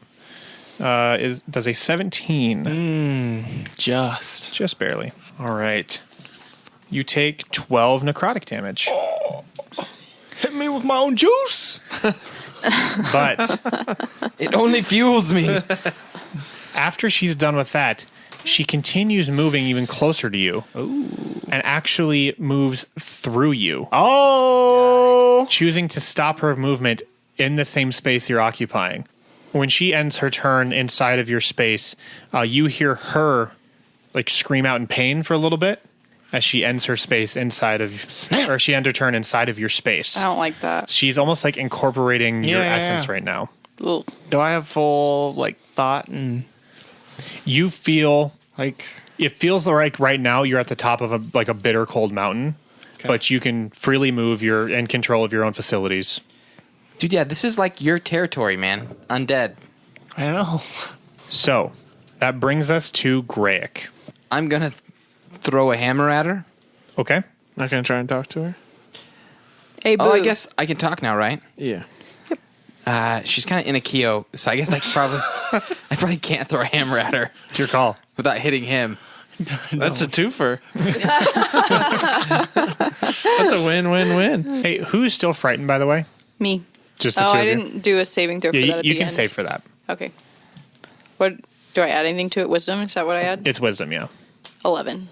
Speaker 1: Does a 17.
Speaker 6: Just
Speaker 1: Barely. All right. You take 12 necrotic damage.
Speaker 6: hit me with my own juice.
Speaker 1: But
Speaker 4: It only fuels me.
Speaker 1: after she's done with that, she continues moving even closer to you. Ooh. And actually moves through you.
Speaker 6: Oh.
Speaker 1: Choosing to stop her movement in the same space you're occupying. When she ends her turn inside of your space, you hear her like scream out in pain for a little bit as she ends her space inside of, or she ends her turn inside of your space.
Speaker 2: I don't like that.
Speaker 1: She's almost like incorporating your essence right now.
Speaker 2: Ugh.
Speaker 6: Do I have full like thought and
Speaker 1: You feel
Speaker 6: like?
Speaker 1: it feels like right now you're at the top of a bitter cold mountain, but you can freely move your in control of your own facilities.
Speaker 4: Dude, yeah, this is like your territory, man. Undead.
Speaker 6: I don't know.
Speaker 1: So that brings us to Graic.
Speaker 4: I'm going to throw a hammer at her.
Speaker 1: Okay.
Speaker 5: Not gonna try and talk to her.
Speaker 2: Hey, boo.
Speaker 4: Oh, I guess I can talk now, right?
Speaker 5: Yeah.
Speaker 4: She's kind of in a Keo, so I guess I probably can't throw a hammer at her
Speaker 1: It's your call.
Speaker 4: without hitting him.
Speaker 5: That's a twofer. That's a win-win-win.
Speaker 1: Hey, who's still frightened, by the way?
Speaker 2: Me.
Speaker 1: Just the
Speaker 2: Oh,
Speaker 1: two
Speaker 2: I
Speaker 1: of you?
Speaker 2: didn't do a saving throw for that
Speaker 1: Yeah,
Speaker 2: at
Speaker 1: you
Speaker 2: the
Speaker 1: can
Speaker 2: end.
Speaker 1: save for that.
Speaker 2: Okay. What do I add anything to it? Wisdom? Is that what I add?
Speaker 1: It's wisdom, yeah.
Speaker 2: 11.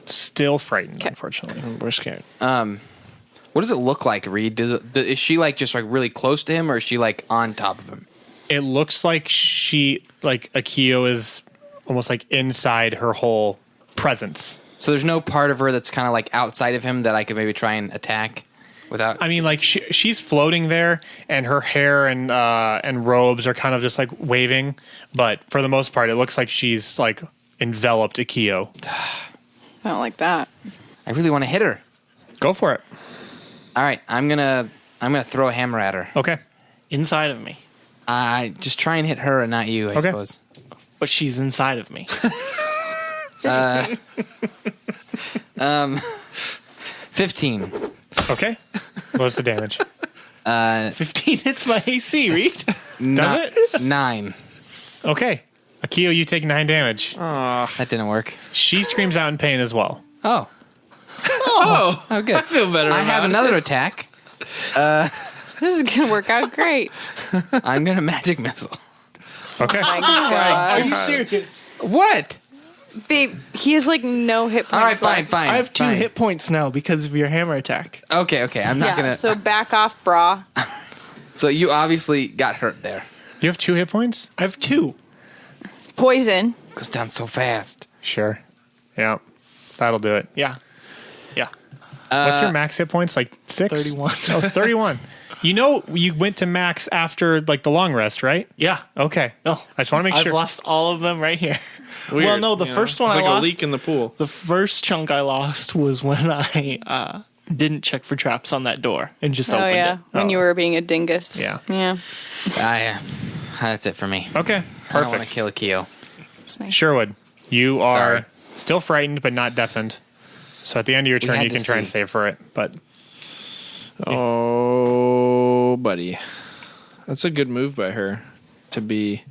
Speaker 1: Still frightened,
Speaker 2: Okay.
Speaker 1: unfortunately.
Speaker 5: We're scared.
Speaker 4: What does it look like, Reed? Is she like just like really close to him, or is she like on top of him?
Speaker 1: It looks like Akio is almost like inside her whole presence.
Speaker 4: So there's no part of her that's kind of like outside of him that I could maybe try and attack without.
Speaker 1: I mean, like she's floating there, and her hair and robes are kind of just like waving, but for the most part, it looks like she's like enveloped Akio.
Speaker 2: I don't like that.
Speaker 4: I really want to hit her.
Speaker 1: Go for it.
Speaker 4: All right, I'm gonna throw a hammer at her.
Speaker 1: Okay.
Speaker 6: Inside of me.
Speaker 4: I just try and hit her and not you, I suppose.
Speaker 6: But she's inside of me.
Speaker 4: 15.
Speaker 1: Okay. What's the damage?
Speaker 6: 15 hits my AC, Reese.
Speaker 1: Does it?
Speaker 4: 9.
Speaker 1: Okay. Akio, you take 9 damage.
Speaker 4: That didn't work.
Speaker 1: She screams out in pain as well.
Speaker 4: Oh. Oh, good. I
Speaker 5: feel better
Speaker 4: I have
Speaker 5: about
Speaker 4: another attack.
Speaker 2: This is going to work out great.
Speaker 4: I'm gonna magic missile.
Speaker 1: Okay.
Speaker 2: My God.
Speaker 6: you serious?
Speaker 4: What?
Speaker 2: Babe, he has like no hit points.
Speaker 4: All right, fine,
Speaker 2: left.
Speaker 4: fine.
Speaker 6: I have 2
Speaker 4: fine.
Speaker 6: hit points now because of your hammer attack.
Speaker 4: Okay, I'm not
Speaker 2: Yeah,
Speaker 4: gonna.
Speaker 2: so back off, brah.
Speaker 4: So you obviously got hurt there.
Speaker 1: You have 2 hit points?
Speaker 6: I have 2.
Speaker 2: Poison.
Speaker 4: Goes down so fast.
Speaker 1: Sure. Yeah. That'll do it.
Speaker 6: Yeah. Yeah.
Speaker 1: What's your max hit points? Like 6?
Speaker 6: 31.
Speaker 1: Oh, 31. You went to max after like the long rest, right?
Speaker 6: Yeah.
Speaker 1: Okay.
Speaker 6: No.
Speaker 1: I just want to make
Speaker 6: I've
Speaker 1: sure.
Speaker 6: lost all of them right here.
Speaker 5: Weird,
Speaker 6: well, no, the
Speaker 5: you know?
Speaker 6: first one
Speaker 5: it's
Speaker 6: I
Speaker 5: like
Speaker 6: lost.
Speaker 5: a leak in the pool.
Speaker 6: The first chunk I lost was when I didn't check for traps on that door and just opened it.
Speaker 2: When you were being a dingus.
Speaker 1: Yeah.
Speaker 2: Yeah.
Speaker 4: Yeah. That's it for me.
Speaker 1: Okay.
Speaker 4: I don't want to
Speaker 1: Perfect.
Speaker 4: kill a Keo.
Speaker 2: It's nice.
Speaker 1: Sherwood, you are
Speaker 4: Sorry.
Speaker 1: still frightened but not deafened. So at the end of your turn,
Speaker 4: had
Speaker 1: you
Speaker 4: to
Speaker 1: can try and
Speaker 4: see.
Speaker 1: save for it. But
Speaker 5: Oh, buddy. That's a good move by her to be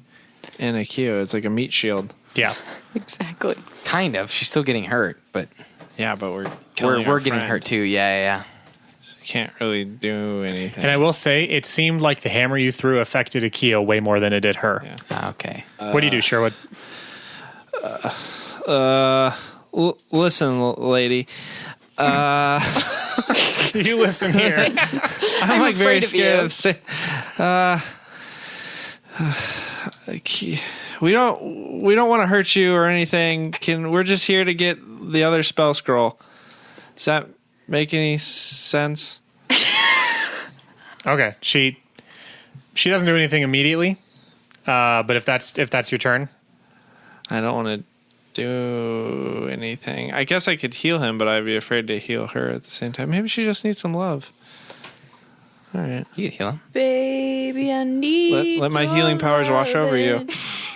Speaker 5: in a Kyo. It's like a meat shield.
Speaker 1: yeah.
Speaker 2: Exactly.
Speaker 4: Kind of. She's still getting hurt, but
Speaker 5: Yeah, but we're
Speaker 4: we're getting hurt too. Yeah.
Speaker 5: Can't really do anything.
Speaker 1: And I will say, it seemed like the hammer you threw affected Akio way more than it did her.
Speaker 5: Yeah.
Speaker 4: Okay.
Speaker 1: What do you do, Sherwood?
Speaker 5: Listen, lady.
Speaker 1: You listen here.
Speaker 5: I'm like very
Speaker 2: afraid of
Speaker 5: scared
Speaker 2: you.
Speaker 5: of say. We don't want to hurt you or anything. We're just here to get the other spell scroll. Does that make any sense?
Speaker 1: Okay. She doesn't do anything immediately. But if that's your turn,
Speaker 5: I don't want to do anything. I guess I could heal him, but I'd be afraid to heal her at the same time. Maybe she just needs some love. All right.
Speaker 4: You can heal him.
Speaker 2: Baby, I need
Speaker 5: Let my healing powers wash over you.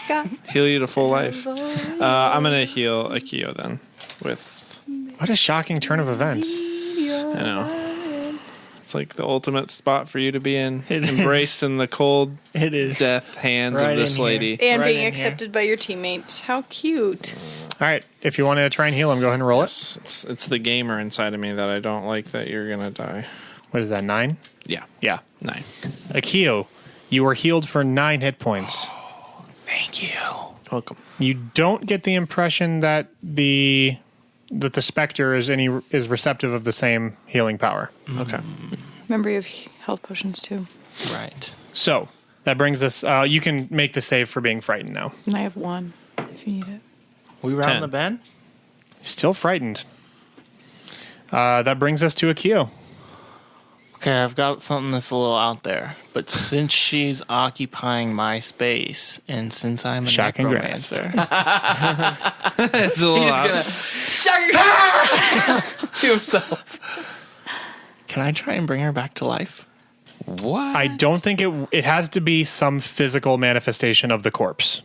Speaker 2: God.
Speaker 5: Heal you to full life. I'm going to heal Akio then.
Speaker 1: what a shocking turn of events.
Speaker 5: I know. It's like the ultimate spot for you to be in.
Speaker 6: It is.
Speaker 5: Embraced in the cold
Speaker 6: It is.
Speaker 5: death hands
Speaker 6: Right
Speaker 5: of this
Speaker 6: in here.
Speaker 5: lady.
Speaker 2: And
Speaker 6: Right
Speaker 2: being
Speaker 6: in
Speaker 2: accepted by your teammates. How cute.
Speaker 1: All right. If you want to try and heal him, go ahead and roll it.
Speaker 5: It's the gamer inside of me that I don't like that you're going to die.
Speaker 1: What is that, 9?
Speaker 5: Yeah.
Speaker 1: Yeah.
Speaker 5: 9.
Speaker 1: Akio, you are healed for 9 hit points.
Speaker 4: Thank you.
Speaker 5: Welcome.
Speaker 1: You don't get the impression that the specter is receptive of the same healing power.
Speaker 5: Okay.
Speaker 2: Remember, you have health potions too.
Speaker 6: Right.
Speaker 1: So that brings us. You can make the save for being frightened now.
Speaker 2: And I have 1 if you need it.
Speaker 6: We round
Speaker 5: 10.
Speaker 6: the bend?
Speaker 1: Still frightened. That brings us to Akio.
Speaker 6: Okay, I've got something that's a little out there. But since she's occupying my space, and since I'm a
Speaker 1: Shock and grasp.
Speaker 6: necromancer,
Speaker 5: It's a little
Speaker 4: He's
Speaker 5: out-
Speaker 4: gonna shock to himself.
Speaker 6: can I try and bring her back to life?
Speaker 4: What?
Speaker 1: I don't think it has to be some physical manifestation of the corpse.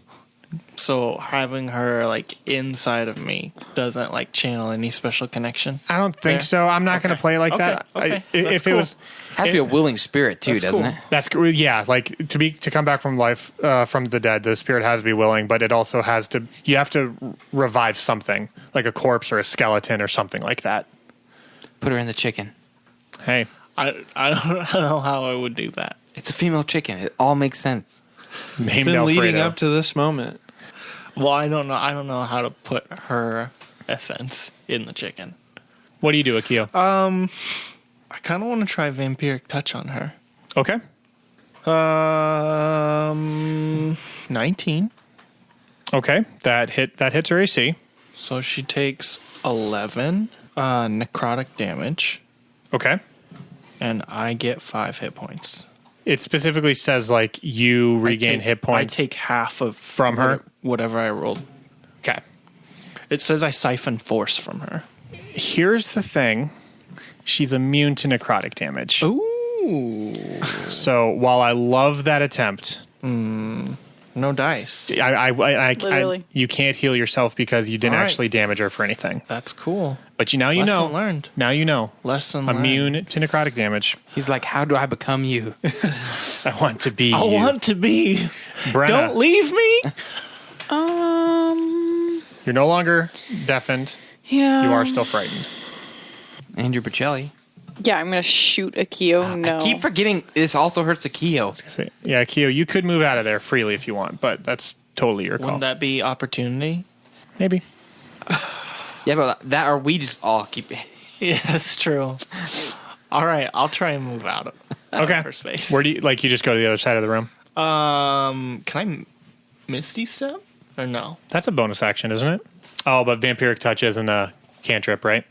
Speaker 6: So having her like inside of me doesn't like channel any special connection.
Speaker 1: I don't think
Speaker 6: There?
Speaker 1: so. I'm not going to
Speaker 6: Okay.
Speaker 1: play it like
Speaker 6: Okay.
Speaker 1: that.
Speaker 6: Okay.
Speaker 1: If
Speaker 6: That's
Speaker 1: it
Speaker 6: cool.
Speaker 1: was,
Speaker 4: Has to be a willing spirit too,
Speaker 6: That's
Speaker 4: doesn't
Speaker 6: cool.
Speaker 4: it?
Speaker 1: that's yeah. Like to come back from life from the dead, the spirit has to be willing, but it also has to. You have to revive something like a corpse or a skeleton or something like that.
Speaker 4: Put her in the chicken.
Speaker 1: Hey,
Speaker 6: I don't know how I would do that.
Speaker 4: It's a female chicken. It all makes sense.
Speaker 1: named
Speaker 5: been leading
Speaker 1: Alfredo.
Speaker 5: up to this moment.
Speaker 6: Well, I don't know. I don't know how to put her essence in the chicken.
Speaker 1: What do you do, Akio?
Speaker 6: I kind of want to try vampiric touch on her.
Speaker 1: Okay.
Speaker 6: 19.
Speaker 1: Okay. That hits her AC.
Speaker 6: So she takes 11 necrotic damage,
Speaker 1: Okay.
Speaker 6: and I get 5 hit points.
Speaker 1: It specifically says like you regain hit points.
Speaker 6: I take half of
Speaker 1: From her?
Speaker 6: whatever I rolled.
Speaker 1: Okay.
Speaker 6: It says I siphon force from her.
Speaker 1: Here's the thing. She's immune to necrotic damage.
Speaker 6: Ooh.
Speaker 1: So while I love that attempt,
Speaker 6: No dice.
Speaker 2: Literally.
Speaker 1: you can't heal yourself because you didn't
Speaker 6: All right.
Speaker 1: actually damage her for anything.
Speaker 6: That's cool.
Speaker 1: But now you
Speaker 6: Lesson
Speaker 1: know.
Speaker 6: learned.
Speaker 1: Now you know.
Speaker 6: Lesson learned.
Speaker 1: Immune to necrotic damage.
Speaker 4: He's like, how do I become you?
Speaker 1: I want to be
Speaker 6: I
Speaker 1: you.
Speaker 6: want to be.
Speaker 1: Brenna,
Speaker 6: Don't leave me.
Speaker 1: you're no longer deafened.
Speaker 2: Yeah.
Speaker 1: You are still frightened.
Speaker 4: Andrew Bocelli.
Speaker 2: Yeah, I'm gonna shoot Akio. No.
Speaker 4: I keep forgetting this also hurts Akio.
Speaker 1: Yeah, Keo, you could move out of there freely if you want, but that's totally your call.
Speaker 6: Wouldn't that be opportunity?
Speaker 1: Maybe.
Speaker 4: Yeah, but that or we just all keep.
Speaker 6: Yeah, that's true. All right, I'll try and move out of
Speaker 1: Okay.
Speaker 6: her space.
Speaker 1: Where do you you just go to the other side of the room?
Speaker 6: Can I Misty Step or no?
Speaker 1: That's a bonus action, isn't it? Oh, but Vampiric Touch isn't a cantrip, right?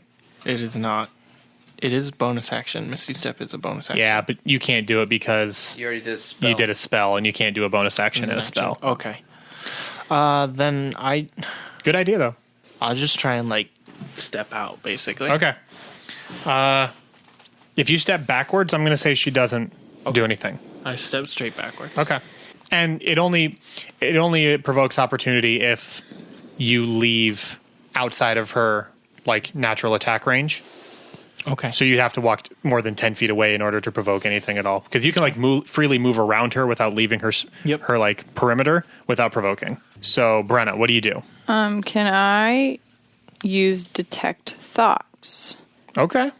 Speaker 6: It is not. It is bonus action. Misty Step is a bonus action.
Speaker 1: Yeah, but you can't do it because
Speaker 4: You already did a spell.
Speaker 1: you did a spell, and you can't do a bonus action in a spell.
Speaker 6: Okay. Then
Speaker 1: Good idea, though.
Speaker 6: I'll just try and step out, basically.
Speaker 1: Okay. If you step backwards, I'm going to say she doesn't do anything.
Speaker 6: I step straight backwards.
Speaker 1: Okay. And it only provokes opportunity if you leave outside of her natural attack range.
Speaker 6: Okay.
Speaker 1: So you'd have to walk more than 10 feet away in order to provoke anything at all. Because you can freely move around her without leaving her her perimeter without provoking. So Brenna, what do you do?
Speaker 2: Can I use detect thoughts?
Speaker 1: Okay.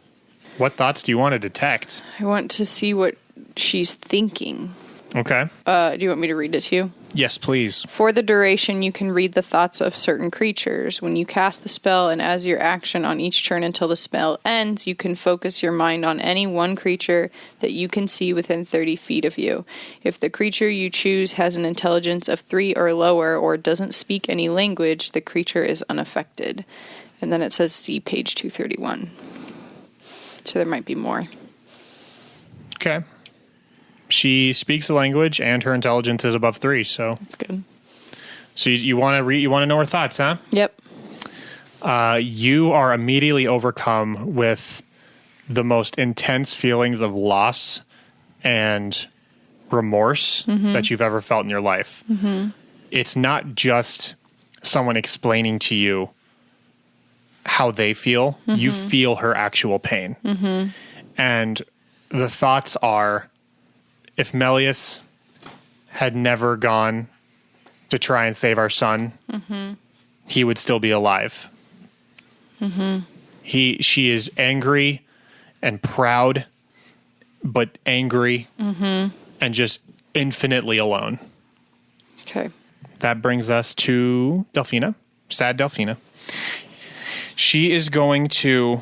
Speaker 1: What thoughts do you want to detect?
Speaker 2: I want to see what she's thinking.
Speaker 1: Okay.
Speaker 2: Do you want me to read it to you?
Speaker 1: Yes, please.
Speaker 2: For the duration, you can read the thoughts of certain creatures. When you cast the spell and as your action on each turn until the spell ends, you can focus your mind on any one creature that you can see within 30 feet of you. If the creature you choose has an intelligence of 3 or lower or doesn't speak any language, the creature is unaffected. And then it says see page 231. So there might be more.
Speaker 1: Okay. She speaks the language and her intelligence is above 3, so
Speaker 2: That's good.
Speaker 1: so you want to know her thoughts, huh?
Speaker 2: Yep.
Speaker 1: You are immediately overcome with the most intense feelings of loss and remorse that you've ever felt in your life. It's not just someone explaining to you how they feel. You feel her actual pain. And the thoughts are, if Melius had never gone to try and save our son, he would still be alive. She is angry and proud, but angry and just infinitely alone.
Speaker 2: Okay.
Speaker 1: That brings us to Delphina, sad Delphina. She is going to...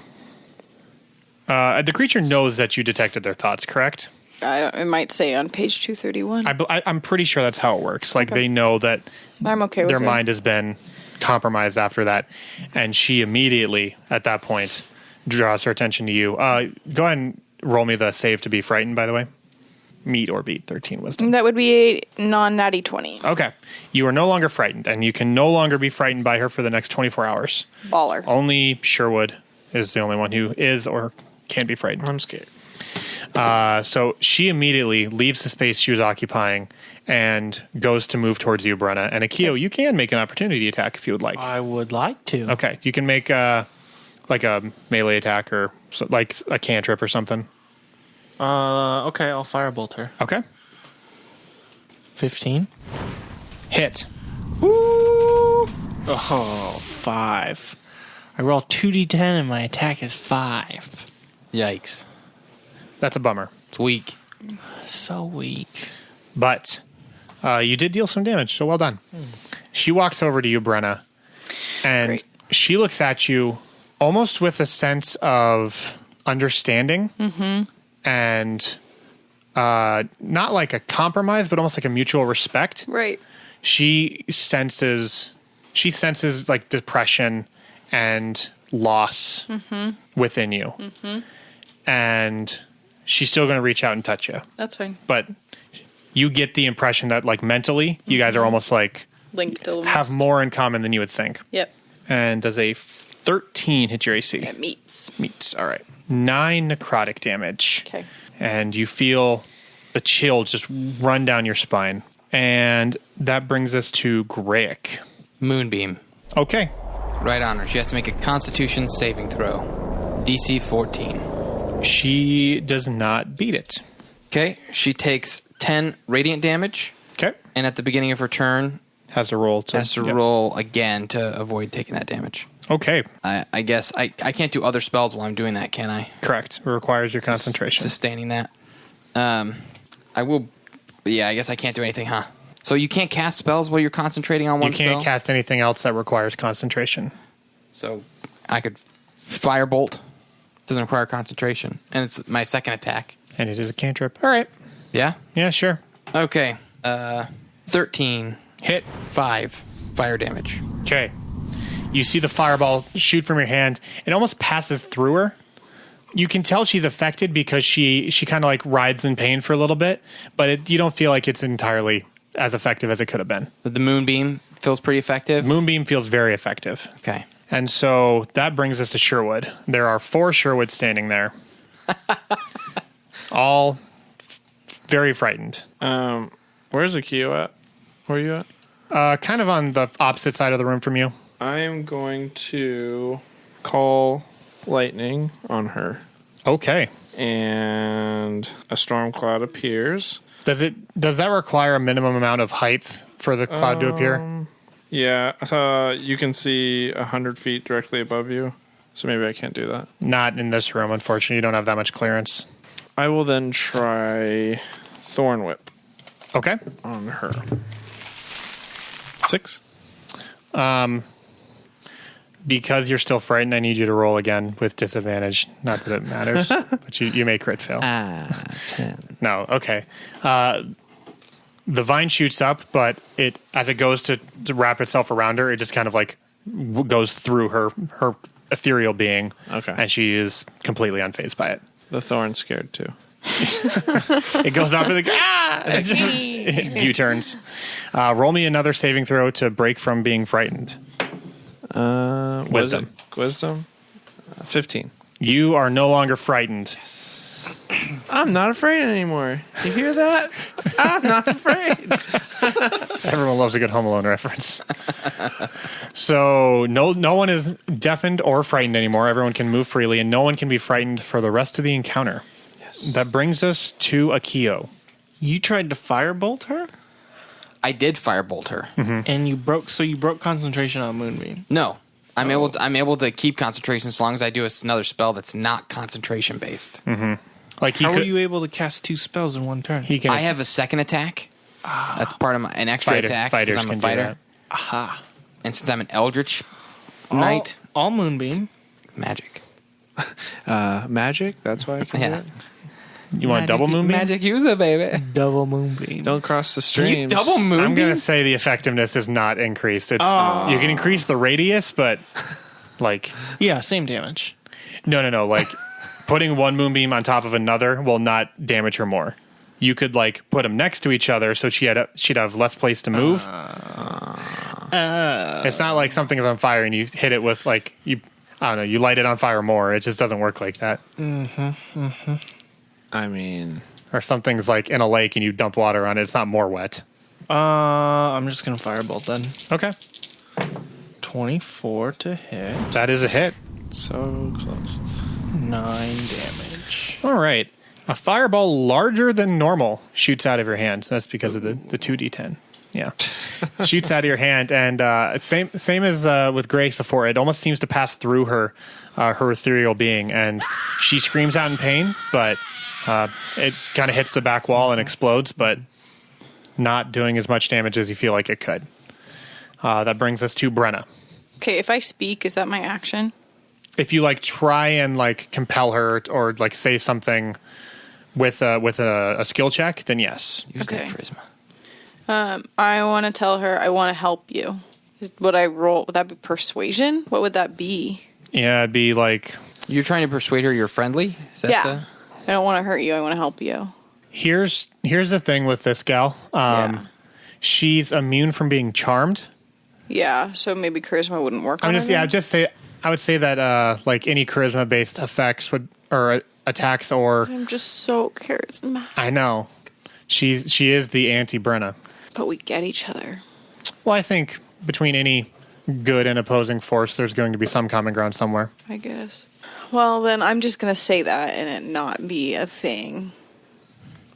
Speaker 1: the creature knows that you detected their thoughts, correct?
Speaker 2: It might say on page 231.
Speaker 1: I'm pretty sure that's how it works. They know that
Speaker 2: I'm okay with
Speaker 1: their
Speaker 2: it.
Speaker 1: mind has been compromised after that. And she immediately, at that point, draws her attention to you. Go ahead and roll me the save to be frightened, by the way. Meet or beat 13 wisdom.
Speaker 2: That would be a non-natty 20.
Speaker 1: Okay. You are no longer frightened, and you can no longer be frightened by her for the next 24 hours.
Speaker 2: Baller.
Speaker 1: Only Sherwood is the only one who is or can be frightened.
Speaker 6: I'm scared.
Speaker 1: So she immediately leaves the space she was occupying and goes to move towards you, Brenna. And Akio, you can make an opportunity attack if you would like.
Speaker 6: I would like to.
Speaker 1: Okay, you can make a melee attack or a cantrip or something.
Speaker 6: Okay, I'll firebolt her.
Speaker 1: Okay,
Speaker 6: 15.
Speaker 1: hit.
Speaker 6: Oh, 5. I roll 2d10 and my attack is 5.
Speaker 4: Yikes!
Speaker 1: That's a bummer,
Speaker 4: It's weak.
Speaker 6: So weak.
Speaker 1: but you did deal some damage, so well done. She walks over to you, Brenna, and
Speaker 2: Great.
Speaker 1: she looks at you almost with a sense of understanding and not like a compromise, but almost like a mutual respect.
Speaker 2: Right.
Speaker 1: She senses depression and loss within you. And she's still going to reach out and touch you.
Speaker 2: That's fine.
Speaker 1: But you get the impression that mentally you guys are almost
Speaker 2: Linked to
Speaker 1: have more in common than you would think.
Speaker 2: Yep.
Speaker 1: And does a 13 hit your AC?
Speaker 2: It meets.
Speaker 1: Meets. All right. 9 necrotic damage.
Speaker 2: Okay.
Speaker 1: And you feel the chill just run down your spine. And that brings us to Graic.
Speaker 4: Moonbeam.
Speaker 1: Okay.
Speaker 4: Right on her. She has to make a Constitution saving throw. DC 14.
Speaker 1: She does not beat it.
Speaker 4: Okay. She takes 10 radiant damage,
Speaker 1: Okay.
Speaker 4: and at the beginning of her turn,
Speaker 1: Has to roll.
Speaker 4: has to roll again to avoid taking that damage.
Speaker 1: Okay.
Speaker 4: I guess I can't do other spells while I'm doing that, can I?
Speaker 1: Correct. It requires your concentration.
Speaker 4: Sustaining that. I will. Yeah, I guess I can't do anything, huh? So you can't cast spells while you're concentrating on one
Speaker 1: You can't
Speaker 4: spell?
Speaker 1: cast anything else that requires concentration.
Speaker 4: So I could firebolt. Doesn't require concentration. And it's my second attack.
Speaker 1: And it is a cantrip. All right.
Speaker 4: Yeah?
Speaker 1: Yeah, sure.
Speaker 4: Okay. 13.
Speaker 1: Hit.
Speaker 4: 5 fire damage.
Speaker 1: Okay. You see the fireball shoot from your hand. It almost passes through her. You can tell she's affected because she kind of like writhes in pain for a little bit, but you don't feel like it's entirely as effective as it could have been.
Speaker 4: But the moonbeam feels pretty effective.
Speaker 1: Moonbeam feels very effective.
Speaker 4: Okay.
Speaker 1: And so that brings us to Sherwood. There are 4 Sherwoods standing there. All very frightened.
Speaker 5: Where's Akio at? Where are you at?
Speaker 1: Kind of on the opposite side of the room from you.
Speaker 5: I am going to call lightning on her,
Speaker 1: Okay.
Speaker 5: and a storm cloud appears.
Speaker 1: Does that require a minimum amount of height for the cloud to appear?
Speaker 5: Yeah, you can see 100 feet directly above you, so maybe I can't do that.
Speaker 1: Not in this room, unfortunately. You don't have that much clearance.
Speaker 5: I will then try Thorn Whip
Speaker 1: Okay.
Speaker 5: on her. 6.
Speaker 1: Because you're still frightened, I need you to roll again with disadvantage. Not that it matters, but you may crit fail.
Speaker 3: 10.
Speaker 1: No, okay. The vine shoots up, but as it goes to wrap itself around her, it just kind of like goes through her ethereal being.
Speaker 5: Okay.
Speaker 1: And she is completely unfazed by it.
Speaker 5: The thorn's scared too.
Speaker 1: It goes up and like, ah! It just U-turns. Roll me another saving throw to break from being frightened. Wisdom.
Speaker 5: Wisdom. 15.
Speaker 1: You are no longer frightened.
Speaker 5: I'm not afraid anymore. You hear that? I'm not afraid.
Speaker 1: Everyone loves a good Home Alone reference. So no one is deafened or frightened anymore. Everyone can move freely, and no one can be frightened for the rest of the encounter. Yes. That brings us to Akio.
Speaker 6: You tried to firebolt her,
Speaker 4: I did firebolt her.
Speaker 6: and you broke concentration on Moonbeam.
Speaker 4: No. I'm able to keep concentration as long as I do another spell that's not concentration based.
Speaker 1: Like
Speaker 6: How are you able to cast 2 spells in one turn?
Speaker 1: He can.
Speaker 4: I have a second attack. That's part of an extra attack
Speaker 1: Fighters
Speaker 4: because I'm
Speaker 1: can
Speaker 4: a
Speaker 1: do
Speaker 4: fighter.
Speaker 1: that.
Speaker 6: Aha.
Speaker 4: And since I'm an eldritch knight,
Speaker 6: All Moonbeam.
Speaker 4: magic.
Speaker 5: Magic? That's why I can do
Speaker 4: Yeah.
Speaker 5: it?
Speaker 1: You want double moonbeam?
Speaker 4: Magic user, baby.
Speaker 6: Double Moonbeam.
Speaker 5: Don't cross the
Speaker 4: Can you
Speaker 5: streams.
Speaker 4: double moonbeam?
Speaker 1: I'm gonna say the effectiveness is not increased. It's you can increase the radius, but like
Speaker 6: Yeah, same damage.
Speaker 1: no. Like putting one moonbeam on top of another will not damage her more. You could like put them next to each other, so she'd have less place to move. It's not like something is on fire and you hit it with like you light it on fire more. It just doesn't work like that.
Speaker 5: I mean,
Speaker 1: Or something's like in a lake and you dump water on it. It's not more wet.
Speaker 6: I'm just gonna firebolt then.
Speaker 1: Okay,
Speaker 6: 24 to hit.
Speaker 1: that is a hit.
Speaker 5: so close.
Speaker 6: 9 damage.
Speaker 1: All right. A fireball larger than normal shoots out of your hand. That's because of the 2d10. Yeah. Shoots out of your hand. And same as with Grace before, it almost seems to pass through her ethereal being. And she screams out in pain, but it kind of hits the back wall and explodes, but not doing as much damage as you feel like it could. That brings us to Brenna.
Speaker 2: Okay, if I speak, is that my action?
Speaker 1: If you like try and like compel her or like say something with a skill check, then yes.
Speaker 4: Use that
Speaker 2: Okay.
Speaker 4: charisma.
Speaker 2: I want to tell her I want to help you. Would I roll? Would that be persuasion? What would that be?
Speaker 1: Yeah, it'd be like
Speaker 4: You're trying to persuade her you're friendly? Is that
Speaker 2: Yeah. I don't want to hurt you. I want to help you.
Speaker 1: here's the thing with this gal.
Speaker 2: Yeah.
Speaker 1: She's immune from being charmed.
Speaker 2: Yeah, so maybe charisma wouldn't work on her.
Speaker 1: I would say that like any charisma based effects attacks or
Speaker 2: I'm just so charismatic.
Speaker 1: I know she is the anti Brenna.
Speaker 2: But we get each other.
Speaker 1: Well, I think between any good and opposing force, there's going to be some common ground somewhere.
Speaker 2: I guess. Well, then I'm just going to say that and it not be a thing.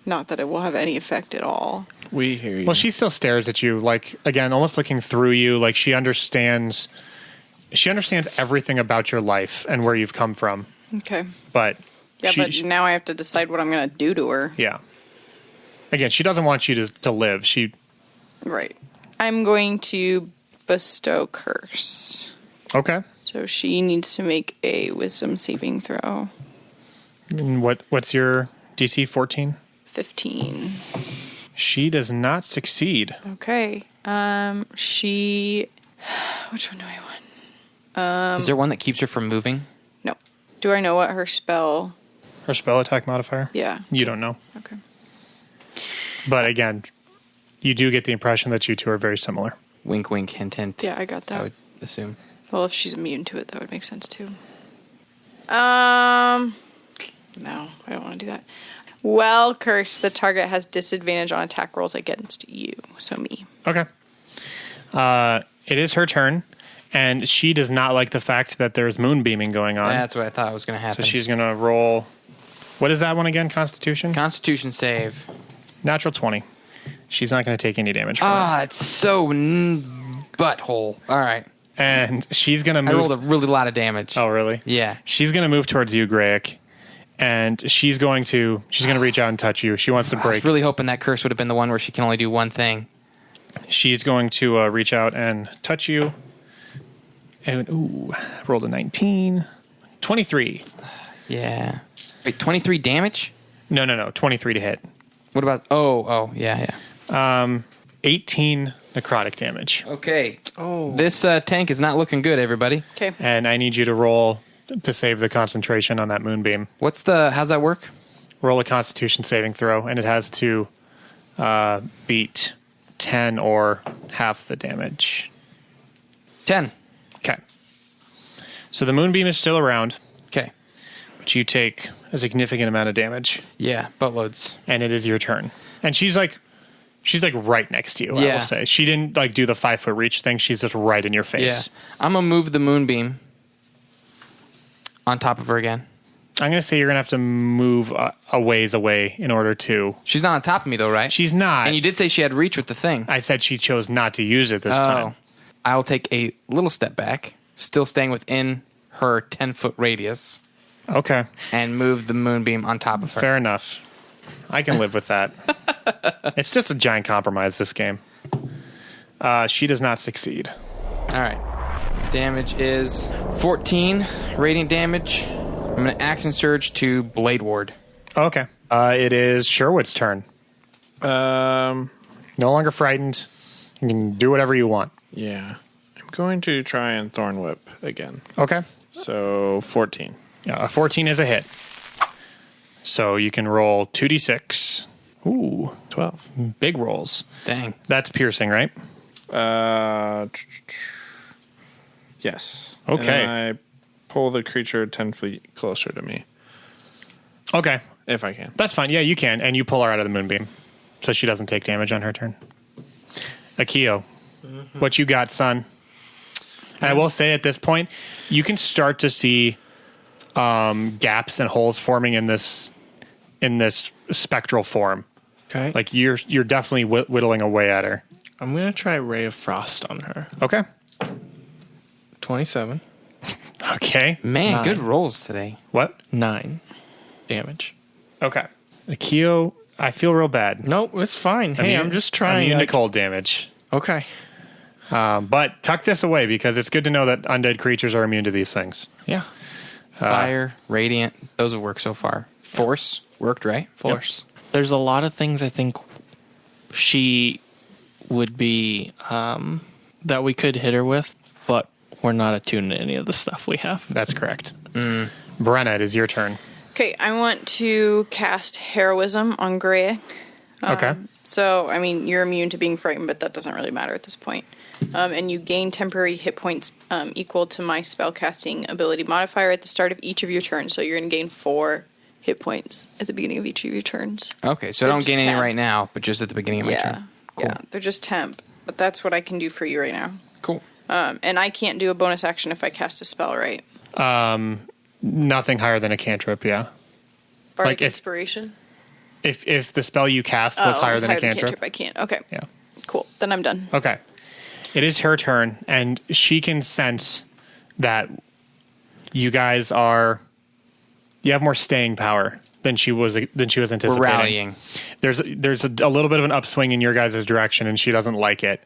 Speaker 2: Not that it will have any effect at all.
Speaker 5: We hear you.
Speaker 1: Well, she still stares at you, like again, almost looking through you. Like she understands everything about your life and where you've come from.
Speaker 2: Okay.
Speaker 1: But
Speaker 2: Yeah, but now I have to decide what I'm going to do to her.
Speaker 1: yeah. Again, she doesn't want you to live.
Speaker 2: Right. I'm going to bestow curse.
Speaker 1: Okay.
Speaker 2: So So she needs to make a wisdom saving throw.
Speaker 1: And what's your DC? 14?
Speaker 2: 15.
Speaker 1: She does not succeed.
Speaker 2: Okay. She... Which one do I want?
Speaker 4: Is there one that keeps her from moving?
Speaker 2: No. Do I know what her spell...
Speaker 1: Her spell attack modifier?
Speaker 2: Yeah.
Speaker 1: You don't know.
Speaker 2: Okay.
Speaker 1: But again, you do get the impression that you two are very similar.
Speaker 4: Wink, wink, hint, hint.
Speaker 2: Yeah, I got
Speaker 4: I
Speaker 2: that.
Speaker 4: would assume.
Speaker 2: Well, if she's immune to it, that would make sense too. No, I don't want to do that. Well, curse, the target has disadvantage on attack rolls against you. So me.
Speaker 1: Okay. It is her turn, and she does not like the fact that there's moonbeaming going on.
Speaker 4: That's what I thought was going to happen.
Speaker 1: So she's going to roll... What is that one again? Constitution?
Speaker 4: Constitution save.
Speaker 1: Natural 20. She's not going to take any damage from
Speaker 4: Ah, it's so butthole. All right.
Speaker 1: it. And she's going to
Speaker 4: I
Speaker 1: move...
Speaker 4: rolled a really lot of damage.
Speaker 1: Oh, really?
Speaker 4: Yeah.
Speaker 1: She's going to move towards you, Grayek, and she's going to reach out and touch you. She wants to
Speaker 4: I
Speaker 1: break.
Speaker 4: was really hoping that curse would have been the one where she can only do one thing.
Speaker 1: She's going to reach out and touch you. And, rolled a 19. 23.
Speaker 4: Yeah. Wait, 23 damage?
Speaker 1: No. 23 to hit.
Speaker 4: What about... Oh, yeah.
Speaker 1: 18 necrotic damage.
Speaker 4: Okay. Oh. This tank is not looking good, everybody.
Speaker 2: Okay.
Speaker 1: And I need you to roll to save the concentration on that moonbeam.
Speaker 4: How's that work?
Speaker 1: Roll a Constitution saving throw, and it has to beat 10 or half the damage.
Speaker 4: 10.
Speaker 1: Okay. So the moonbeam is still around,
Speaker 4: Okay.
Speaker 1: but you take a significant amount of damage,
Speaker 4: Yeah, buttloads.
Speaker 1: and it is your turn. And she's like right next to you, I
Speaker 4: Yeah.
Speaker 1: will say. She didn't like do the 5-foot reach thing. She's just right in your
Speaker 4: Yeah.
Speaker 1: face.
Speaker 4: I'm going to move the moonbeam on top of her again.
Speaker 1: I'm going to say you're going to have to move a ways away in order to...
Speaker 4: She's not on top of me, though, right?
Speaker 1: She's not.
Speaker 4: And you did say she had reach with the thing.
Speaker 1: I said she chose not to use it this time.
Speaker 4: I'll take a little step back, still staying within her 10-foot radius,
Speaker 1: Okay.
Speaker 4: and move the moonbeam on top of her.
Speaker 1: Fair enough. I can live with that. It's just a giant compromise, this game. She does not succeed.
Speaker 4: All right. Damage is 14 radiant damage. I'm going to action surge to Blade Ward.
Speaker 1: Okay. It is Sherwood's turn.
Speaker 5: Um,
Speaker 1: No longer frightened. You can do whatever you want.
Speaker 5: yeah. I'm going to try and Thorn Whip again.
Speaker 1: Okay.
Speaker 5: So 14.
Speaker 1: Yeah, a 14 is a hit. So you can roll 2d6. Ooh,
Speaker 5: 12.
Speaker 1: big rolls.
Speaker 4: Dang.
Speaker 1: That's piercing, right?
Speaker 5: Yes.
Speaker 1: Okay.
Speaker 5: And I pull the creature 10 feet closer to me,
Speaker 1: Okay.
Speaker 5: if I can.
Speaker 1: That's fine. Yeah, you can. And you pull her out of the moonbeam. So she doesn't take damage on her turn. Akio, what you got, son? And I will say at this point, you can start to see gaps and holes forming in this spectral form.
Speaker 6: Okay.
Speaker 1: Like you're definitely whittling away at her.
Speaker 6: I'm going to try Ray of Frost on her.
Speaker 1: Okay.
Speaker 6: 27.
Speaker 1: Okay.
Speaker 4: Man,
Speaker 6: 9.
Speaker 4: good rolls today.
Speaker 1: What?
Speaker 6: 9 damage.
Speaker 1: Okay. Akio, I feel real bad.
Speaker 6: Nope, it's fine. Hey, I'm just trying.
Speaker 1: immune to cold damage.
Speaker 6: Okay.
Speaker 1: But tuck this away because it's good to know that undead creatures are immune to these things.
Speaker 6: Yeah.
Speaker 4: Fire, radiant, those have worked so far. Force worked, right?
Speaker 6: Force. There's a lot of things I think she would be that we could hit her with, but we're not attuned to any of the stuff we have.
Speaker 1: That's correct. Brenna, it is your turn.
Speaker 2: Okay, I want to cast Heroism on Grayek.
Speaker 1: Okay.
Speaker 2: So, I mean, you're immune to being frightened, but that doesn't really matter at this point. And you gain temporary hit points equal to my spellcasting ability modifier at the start of each of your turns. So you're going to gain 4 hit points at the beginning of each of your turns.
Speaker 4: Okay, so I
Speaker 2: They're
Speaker 4: don't gain
Speaker 2: just
Speaker 4: any
Speaker 2: temp.
Speaker 4: right now, but just at the beginning of my turn. Cool.
Speaker 2: Yeah, they're just temp. But that's what I can do for you right now.
Speaker 4: Cool.
Speaker 2: And I can't do a bonus action if I cast a spell, right?
Speaker 1: Nothing higher than a cantrip, yeah.
Speaker 2: Bardic
Speaker 1: Like if-
Speaker 2: Inspiration?
Speaker 1: If the spell you cast was higher than a cantrip.
Speaker 2: I can't. Okay.
Speaker 1: Yeah.
Speaker 2: Cool. Then I'm done.
Speaker 1: Okay. It is her turn, and she can sense that you guys you have more staying power than she was anticipating.
Speaker 4: We're rallying.
Speaker 1: There's a little bit of an upswing in your guys' direction, and she doesn't like it.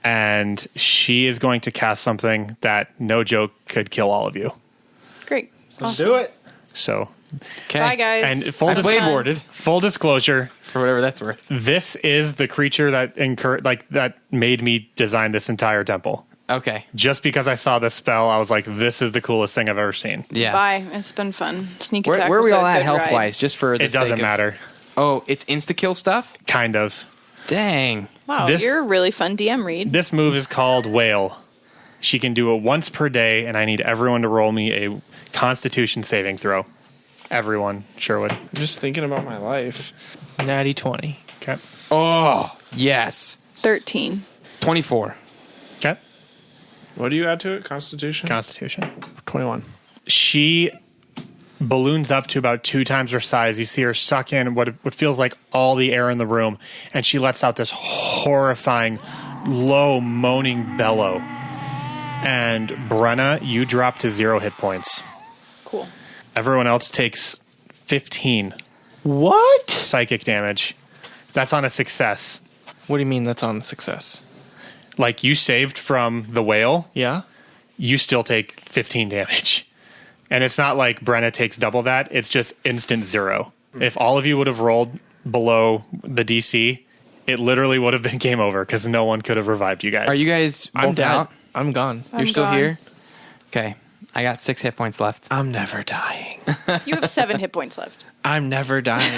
Speaker 1: and she is going to cast something that, no joke, could kill all of you.
Speaker 2: Great.
Speaker 1: Let's
Speaker 2: Awesome.
Speaker 1: do it. So,
Speaker 4: Okay.
Speaker 2: Bye, guys.
Speaker 1: and
Speaker 4: I blade warded
Speaker 1: full disclosure,
Speaker 4: for whatever that's worth.
Speaker 1: this is the creature that that made me design this entire temple.
Speaker 4: Okay.
Speaker 1: Just because I saw this spell, I was like, this is the coolest thing I've ever seen.
Speaker 4: Yeah.
Speaker 2: Bye. It's been fun. Sneak
Speaker 4: Where
Speaker 2: attack.
Speaker 4: are
Speaker 2: was
Speaker 4: we
Speaker 2: a
Speaker 4: all at
Speaker 2: good
Speaker 4: health
Speaker 2: ride.
Speaker 4: wise? Just for the
Speaker 1: It doesn't
Speaker 4: sake of-
Speaker 1: matter.
Speaker 4: Oh, it's insta kill stuff.
Speaker 1: Kind of.
Speaker 4: Dang.
Speaker 2: Wow,
Speaker 1: This-
Speaker 2: you're a really fun DM read.
Speaker 1: This move is called Whale. She can do it once per day, and I need everyone to roll me a Constitution saving throw. Everyone, Sherwood.
Speaker 5: I'm just thinking about my life.
Speaker 6: Natty 20.
Speaker 1: Okay.
Speaker 4: Oh yes.
Speaker 2: 13.
Speaker 4: 24.
Speaker 1: Okay.
Speaker 5: What do you add to it? Constitution?
Speaker 1: Constitution.
Speaker 5: 21.
Speaker 1: She balloons up to about 2 times her size. You see her suck in what feels like all the air in the room, and she lets out this horrifying, low, moaning bellow. And Brenna, you drop to 0 hit points.
Speaker 2: Cool.
Speaker 1: Everyone else takes 15
Speaker 6: What?
Speaker 1: psychic damage. That's on a success.
Speaker 6: What do you mean that's on success?
Speaker 1: Like, you saved from the whale,
Speaker 6: Yeah?
Speaker 1: you still take 15 damage. And it's not like Brenna takes double that. It's just instant 0. If all of you would have rolled below the DC, it literally would have been game over because no one could have revived you guys.
Speaker 4: Are you guys
Speaker 6: I'm
Speaker 4: both
Speaker 6: dead.
Speaker 4: out?
Speaker 6: I'm gone.
Speaker 4: You're still
Speaker 2: gone.
Speaker 4: here? Okay. I got 6 hit points left.
Speaker 5: I'm never dying.
Speaker 2: You have 7 hit points left.
Speaker 5: I'm never dying.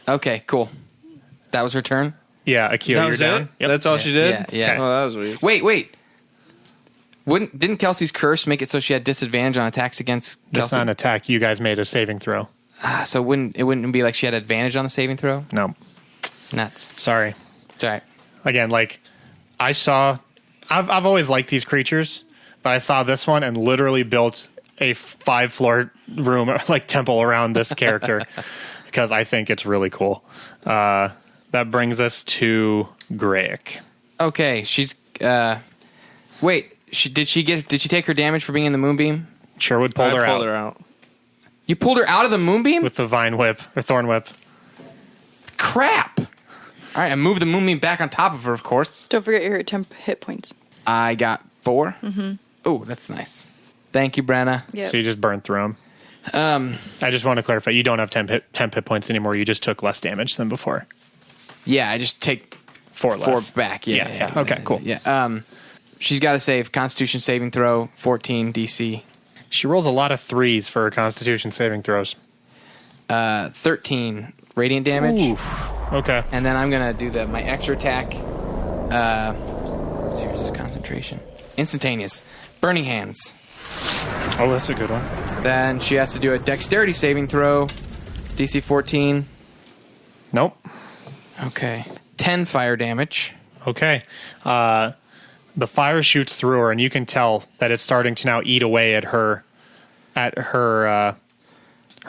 Speaker 4: Okay, cool. That was her turn?
Speaker 1: Yeah, Akio,
Speaker 5: That
Speaker 1: you're
Speaker 5: was
Speaker 1: down.
Speaker 5: it? That's all she did?
Speaker 4: Yeah, yeah.
Speaker 5: Oh, that was weird.
Speaker 4: Wait. Didn't Kelsey's curse make it so she had disadvantage on attacks against
Speaker 1: That's
Speaker 4: Kelsey?
Speaker 1: not an attack. You guys made a saving throw.
Speaker 4: So it wouldn't be like she had advantage on the saving throw?
Speaker 1: No,
Speaker 4: Nuts.
Speaker 1: sorry.
Speaker 4: It's all right.
Speaker 1: Again, like, I've always liked these creatures, but I saw this one and literally built a 5-floor room, like temple around this character because I think it's really cool. That brings us to Graic.
Speaker 4: Okay, she's wait, did she take her damage for being in the moonbeam?
Speaker 1: Sherwood pulled her out
Speaker 5: out.
Speaker 4: You pulled her out of the moonbeam?
Speaker 1: with the vine whip or thorn whip.
Speaker 4: Crap. All right, I moved the moonbeam back on top of her, of course.
Speaker 2: Don't forget your hit points.
Speaker 4: I got 4. Mm-hmm. Oh, that's nice. Thank you, Brenna.
Speaker 2: Yep.
Speaker 1: So you just burned through them. I just want to clarify, you don't have 10 hit points anymore. You just took less damage than before.
Speaker 4: Yeah, I just take
Speaker 1: 4 less.
Speaker 4: back.
Speaker 1: Yeah. Okay, cool.
Speaker 4: Yeah. She's got to save Constitution saving throw 14 DC.
Speaker 1: She rolls a lot of 3s for her Constitution saving throws.
Speaker 4: 13 radiant damage.
Speaker 1: Okay.
Speaker 4: And then I'm gonna do my extra attack. Here's just concentration. Instantaneous. Burning hands.
Speaker 1: Oh, that's a good one.
Speaker 4: Then she has to do a dexterity saving throw. DC 14.
Speaker 1: Nope.
Speaker 4: Okay. 10 fire damage.
Speaker 1: Okay. The fire shoots through her, and you can tell that it's starting to now eat away at her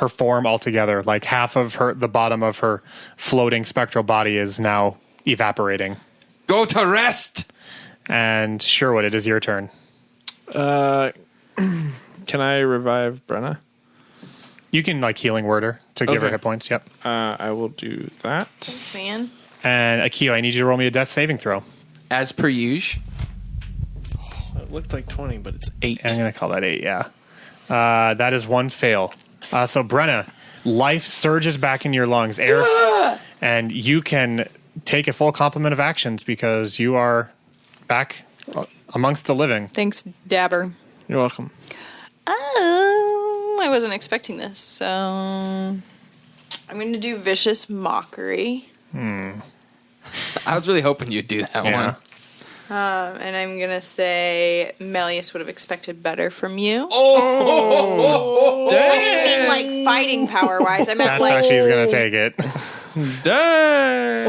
Speaker 1: form altogether. Like half of the bottom of her floating spectral body is now evaporating.
Speaker 4: Go to rest.
Speaker 1: And Sherwood, it is your turn.
Speaker 5: Can I revive Brenna?
Speaker 1: You can healing word her to give her
Speaker 5: Okay.
Speaker 1: hit points. Yep.
Speaker 5: I will do that.
Speaker 2: Thanks, man.
Speaker 1: And Akio, I need you to roll me a death saving throw.
Speaker 4: As per usual.
Speaker 6: It looked like 20, but it's 8.
Speaker 1: I'm going to call that 8, yeah. That is 1 fail. So, Brenna, life surges back in your lungs, air, and you can take a full complement of actions because you are back amongst the living.
Speaker 2: Thanks, Dabber.
Speaker 5: You're welcome.
Speaker 2: I wasn't expecting this, so I'm going to do Vicious Mockery.
Speaker 4: I was really hoping you'd do that
Speaker 1: Yeah.
Speaker 4: one.
Speaker 2: And I'm going to say Melius would have expected better from you.
Speaker 4: Oh!
Speaker 2: I didn't mean fighting power wise. I meant
Speaker 1: That's how she's going to take it.
Speaker 5: Dang!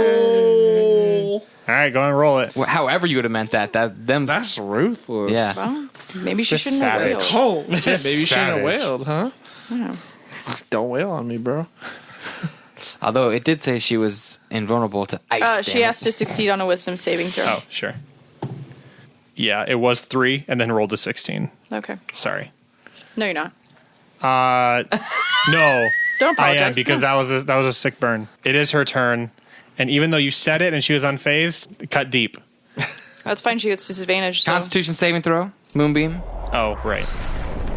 Speaker 1: All right, go and roll it.
Speaker 4: Well, however you would have meant that.
Speaker 5: That's ruthless.
Speaker 4: Yeah.
Speaker 2: Well, maybe she
Speaker 1: Just
Speaker 2: shouldn't have
Speaker 1: savage.
Speaker 2: wailed.
Speaker 5: Oh, maybe you shouldn't have
Speaker 1: savage.
Speaker 5: wailed, huh?
Speaker 2: Yeah.
Speaker 5: Don't wail on me, bro.
Speaker 4: Although it did say she was invulnerable to ice.
Speaker 2: She has to succeed on a wisdom saving throw.
Speaker 1: Oh, sure. Yeah, it was 3 and then rolled a 16.
Speaker 2: Okay.
Speaker 1: Sorry.
Speaker 2: No, you're not.
Speaker 1: No.
Speaker 2: Don't
Speaker 1: I
Speaker 2: apologize.
Speaker 1: am because that was a sick burn. It is her turn, and even though you said it and she was unfazed, cut deep.
Speaker 2: That's fine. She gets disadvantage. So.
Speaker 4: Constitution saving throw. Moonbeam.
Speaker 1: Oh, right.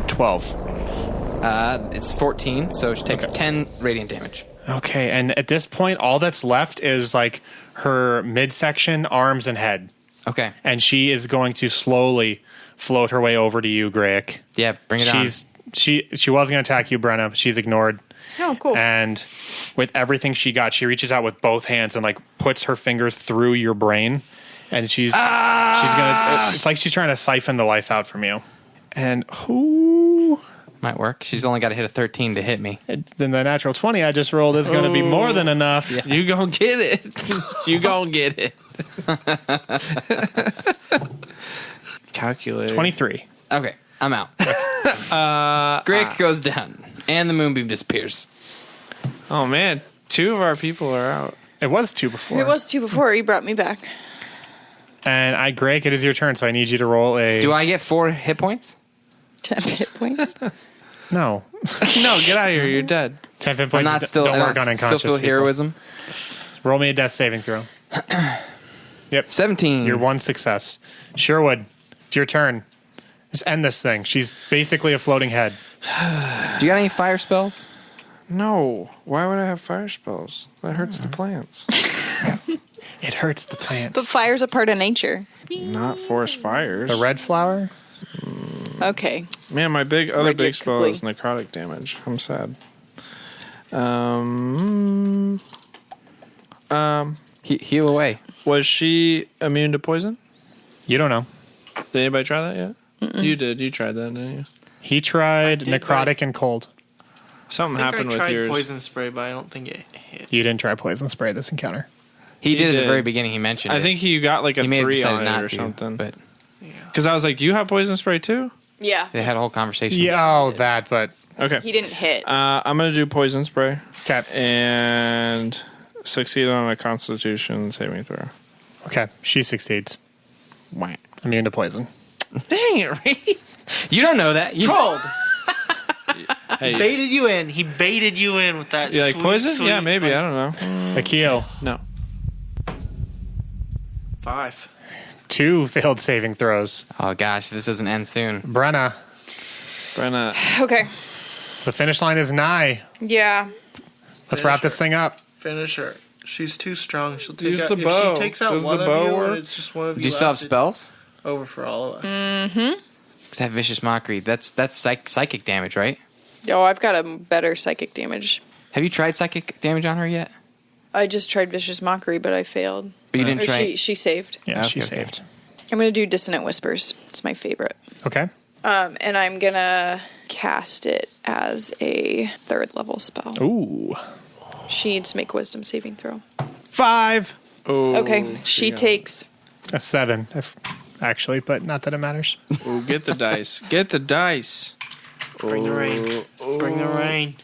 Speaker 1: 12.
Speaker 4: It's 14, so she takes 10 radiant damage.
Speaker 1: Okay, and at this point, all that's left is like her midsection, arms, and head.
Speaker 4: Okay.
Speaker 1: And she is going to slowly float her way over to you, Greg.
Speaker 4: Yeah, bring it on.
Speaker 1: She wasn't going to attack you, Brenna. But she's ignored.
Speaker 2: Oh, cool.
Speaker 1: And with everything she got, she reaches out with both hands and like puts her fingers through your brain. And she's gonna. It's like she's trying to siphon the life out from you. And who?
Speaker 4: Might work. She's only got to hit a 13 to hit me.
Speaker 1: Then the natural 20 I just rolled is going to be more than enough.
Speaker 4: Yeah.
Speaker 5: You gonna get it. You gonna get it. Calculate.
Speaker 1: 23.
Speaker 4: Okay, I'm out. Greg goes down, and the moonbeam disappears.
Speaker 5: Oh man, 2 of our people are out.
Speaker 1: It was 2 before.
Speaker 2: It was 2 before. He brought me back.
Speaker 1: And Greg, it is your turn, so I need you to roll a.
Speaker 4: Do I get 4 hit points?
Speaker 2: 10 hit points.
Speaker 1: No.
Speaker 5: No, get out of here. You're dead.
Speaker 1: 10 hit
Speaker 4: I'm
Speaker 1: points.
Speaker 4: not still.
Speaker 1: Don't
Speaker 4: I
Speaker 1: work on
Speaker 4: still
Speaker 1: unconscious
Speaker 4: feel
Speaker 1: people.
Speaker 4: heroism.
Speaker 1: Roll me a death saving throw. Yep.
Speaker 4: 17.
Speaker 1: You're 1 success. Sherwood, it's your turn. Just end this thing. She's basically a floating head.
Speaker 4: Do you got any fire spells?
Speaker 5: No. Why would I have fire spells? That hurts the plants.
Speaker 1: It hurts the plants.
Speaker 2: But fire's a part of nature.
Speaker 5: Not forest fires.
Speaker 1: The red flower?
Speaker 2: Okay.
Speaker 5: Man, my other big spell
Speaker 2: Ridiculously.
Speaker 5: is necrotic damage. I'm sad.
Speaker 4: Heal away.
Speaker 5: Was she immune to poison?
Speaker 1: You don't know.
Speaker 5: Did anybody try that yet? You did. You tried that, didn't you?
Speaker 1: He tried
Speaker 6: did
Speaker 1: necrotic and cold.
Speaker 5: Something
Speaker 6: I think
Speaker 5: happened
Speaker 6: I
Speaker 5: with
Speaker 6: tried
Speaker 5: yours.
Speaker 6: poison spray, but I don't think it hit.
Speaker 1: You didn't try poison spray this encounter.
Speaker 4: He did at
Speaker 5: did.
Speaker 4: the very beginning. He mentioned
Speaker 5: I
Speaker 4: it.
Speaker 5: think you got like a
Speaker 4: he may have
Speaker 5: 3
Speaker 4: decided
Speaker 5: on it
Speaker 4: not
Speaker 5: or
Speaker 4: to,
Speaker 5: something.
Speaker 4: but
Speaker 5: Because I was like, you have poison spray too?
Speaker 2: Yeah.
Speaker 4: they had a whole conversation.
Speaker 1: Yeah, that, but.
Speaker 5: Okay.
Speaker 2: He didn't hit.
Speaker 5: I'm going to do poison spray
Speaker 1: Okay.
Speaker 5: and succeed on a constitution saving throw.
Speaker 1: Okay. She succeeds.
Speaker 5: Wah.
Speaker 1: Immune to poison.
Speaker 5: Dang it, Ray.
Speaker 4: You don't know that. You
Speaker 6: Cold.
Speaker 5: Hey,
Speaker 6: Baited you in. He baited you in with that.
Speaker 5: you like
Speaker 6: sweet,
Speaker 5: poison?
Speaker 6: sweet-
Speaker 5: Yeah, maybe. I don't know.
Speaker 1: Akio,
Speaker 5: No.
Speaker 6: 5.
Speaker 1: 2 failed saving throws.
Speaker 4: Oh gosh, this doesn't end soon.
Speaker 1: Brenna,
Speaker 5: Brenna.
Speaker 2: Okay.
Speaker 1: the finish line is nigh.
Speaker 2: Yeah.
Speaker 1: Let's wrap this thing up.
Speaker 6: Finish her. She's too strong. She'll take
Speaker 5: Use
Speaker 6: out,
Speaker 5: the bow.
Speaker 6: If she takes out
Speaker 5: Does
Speaker 6: one
Speaker 5: the
Speaker 6: of
Speaker 5: bow
Speaker 6: you,
Speaker 5: work?
Speaker 6: and it's just one of you.
Speaker 4: Do you still have
Speaker 6: left, it's
Speaker 4: spells?
Speaker 6: Over for all of us.
Speaker 4: Because that vicious mockery. That's psychic damage, right?
Speaker 2: Oh, I've got a better psychic damage.
Speaker 4: Have you tried psychic damage on her yet?
Speaker 2: I just tried vicious mockery, but I failed.
Speaker 4: But you didn't
Speaker 2: Or
Speaker 4: try.
Speaker 2: she saved.
Speaker 1: Yeah,
Speaker 4: Okay,
Speaker 1: she
Speaker 4: okay.
Speaker 1: saved.
Speaker 2: I'm gonna do dissonant whispers. It's my favorite.
Speaker 1: Okay.
Speaker 2: And I'm gonna cast it as a 3rd level spell.
Speaker 1: Ooh.
Speaker 2: She needs to make a wisdom saving throw.
Speaker 1: 5.
Speaker 5: Oh,
Speaker 2: Okay. She takes
Speaker 1: A 7, actually, but not that it matters.
Speaker 5: Oh, get the dice. Get the dice.
Speaker 6: Bring the rain. Bring the rain.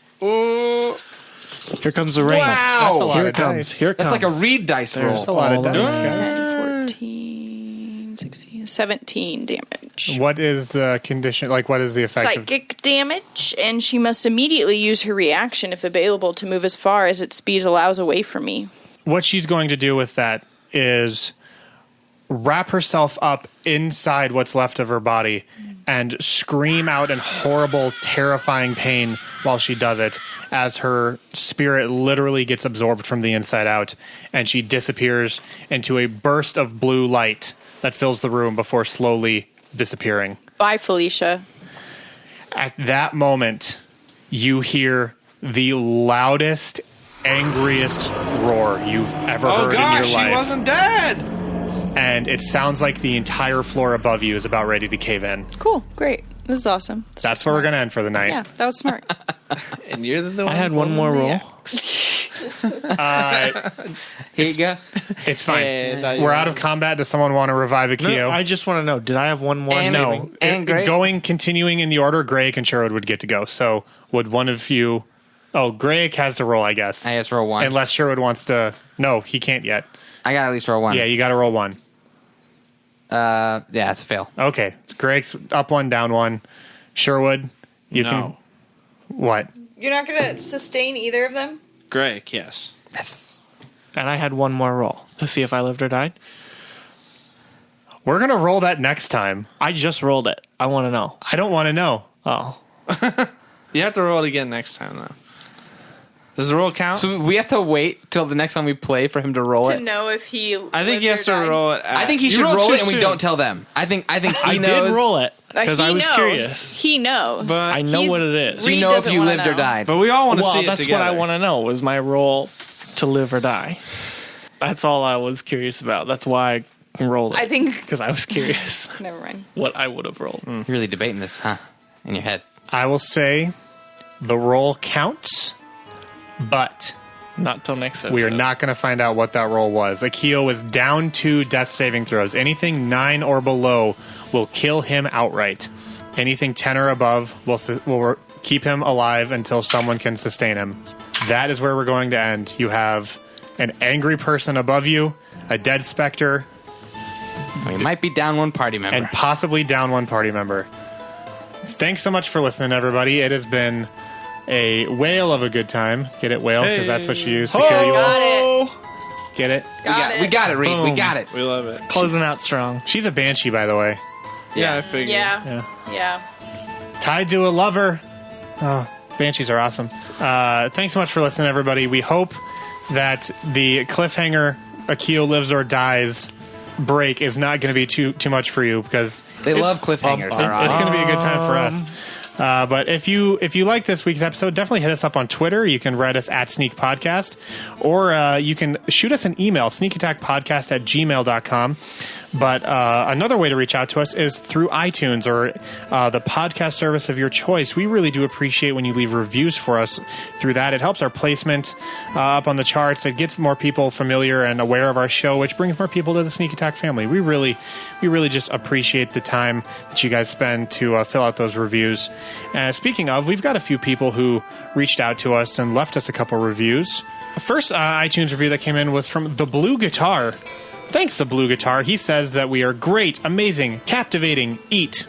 Speaker 3: Here comes the rain.
Speaker 1: That's a lot
Speaker 3: Here
Speaker 1: of
Speaker 3: it comes.
Speaker 1: dice.
Speaker 3: Here it
Speaker 4: That's
Speaker 3: comes.
Speaker 4: like a reed dice roll.
Speaker 1: That's a lot of
Speaker 3: all of
Speaker 1: dice,
Speaker 3: it.
Speaker 1: guys.
Speaker 2: 14, 16, 17 damage.
Speaker 1: What is the condition? Like, what is the effect of
Speaker 2: Psychic damage, and she must immediately use her reaction if available to move as far as its speed allows away from me.
Speaker 1: what she's going to do with that is wrap herself up inside what's left of her body and scream out in horrible, terrifying pain while she does it, as her spirit literally gets absorbed from the inside out, and she disappears into a burst of blue light that fills the room before slowly disappearing.
Speaker 2: Bye, Felicia.
Speaker 1: At that moment, you hear the loudest, angriest roar you've ever heard in your life.
Speaker 5: she wasn't dead.
Speaker 1: And it sounds like the entire floor above you is about ready to cave in.
Speaker 2: Cool. Great. This is awesome. This
Speaker 1: That's
Speaker 2: was
Speaker 1: where we're
Speaker 2: smart.
Speaker 1: going to end for the night.
Speaker 2: Yeah, that was smart.
Speaker 5: And you're the one.
Speaker 6: I had one more roll.
Speaker 4: Here you go.
Speaker 1: It's fine.
Speaker 5: And,
Speaker 1: We're out of combat. Does someone want to revive Akio?
Speaker 6: No, I just want to know, did I have one more
Speaker 4: And-
Speaker 6: saving?
Speaker 1: No.
Speaker 4: And Greg?
Speaker 1: Continuing in the order, Greg and Sherwood would get to go. So would one of you... Oh, Greg has to roll, I guess.
Speaker 4: I just roll one.
Speaker 1: Unless Sherwood wants to... No, he can't yet.
Speaker 4: I got to at least roll one.
Speaker 1: Yeah, you got to roll one.
Speaker 4: Yeah, it's a fail.
Speaker 1: Okay. Greg's up one, down one. Sherwood, you can... What?
Speaker 2: You're not going to sustain either of them?
Speaker 5: Greg, yes.
Speaker 4: Yes.
Speaker 6: And I had one more roll to see if I lived or died.
Speaker 1: We're going to roll that next time.
Speaker 6: I just rolled it. I want to know.
Speaker 1: I don't want to know.
Speaker 6: Oh.
Speaker 5: You have to roll it again next time, though. Does the roll count?
Speaker 4: So we have to wait till the next time we play for him to roll
Speaker 2: To
Speaker 4: it.
Speaker 2: know if he.
Speaker 5: I think he has to roll it.
Speaker 4: I think he should roll it and we don't tell them. I think he
Speaker 6: I
Speaker 4: knows.
Speaker 6: did roll it because
Speaker 2: He
Speaker 6: I was
Speaker 2: knows.
Speaker 6: curious.
Speaker 2: He knows.
Speaker 5: But
Speaker 6: I know what it is.
Speaker 4: So you
Speaker 2: Reed
Speaker 4: know if
Speaker 2: doesn't
Speaker 4: you
Speaker 2: wanna
Speaker 4: lived or
Speaker 2: know.
Speaker 4: died.
Speaker 5: But we all want to see
Speaker 6: Well,
Speaker 5: it
Speaker 6: that's
Speaker 5: together.
Speaker 6: what I want to know. Was my roll to live or die? That's all I was curious about. That's why I rolled it.
Speaker 2: I think.
Speaker 6: Because I was curious
Speaker 2: Never mind.
Speaker 6: what I would have rolled.
Speaker 4: You're really debating this, huh? In your head.
Speaker 1: I will say the roll counts, but
Speaker 6: Not till next episode.
Speaker 1: we are not going to find out what that roll was. Akio is down 2 death saving throws. Anything 9 or below will kill him outright. Anything 10 or above will keep him alive until someone can sustain him. That is where we're going to end. You have an angry person above you, a dead specter,
Speaker 4: We might be down one party member.
Speaker 1: and possibly down 1 party member. Thanks so much for listening, everybody. It has been a whale of a good time. Get it, whale? Because that's what you use to kill you all.
Speaker 2: Got it.
Speaker 1: Get it?
Speaker 4: we got it, Reed. We
Speaker 6: Boom.
Speaker 4: got it.
Speaker 5: We love it.
Speaker 6: Closing out strong.
Speaker 1: She's a banshee, by the way.
Speaker 5: Yeah, I figured.
Speaker 2: Yeah.
Speaker 1: Tied to a lover. Oh, banshees are awesome. Thanks so much for listening, everybody. We hope that the cliffhanger Akio lives or dies break is not going to be too much for you, because
Speaker 4: They love cliffhangers.
Speaker 1: it's going to be a good time for us. But if you like this week's episode, definitely hit us up on Twitter. You can write us at Sneak Podcast, or you can shoot us an email, sneakattackpodcast@gmail.com. But another way to reach out to us is through iTunes or the podcast service of your choice. We really do appreciate when you leave reviews for us through that. It helps our placement up on the charts. It gets more people familiar and aware of our show, which brings more people to the Sneak Attack family. We really just appreciate the time that you guys spend to fill out those reviews. Speaking of, we've got a few people who reached out to us and left us a couple reviews. The first iTunes review that came in was from The Blue Guitar. Thanks, The Blue Guitar. He says that we are great, amazing, captivating, eat.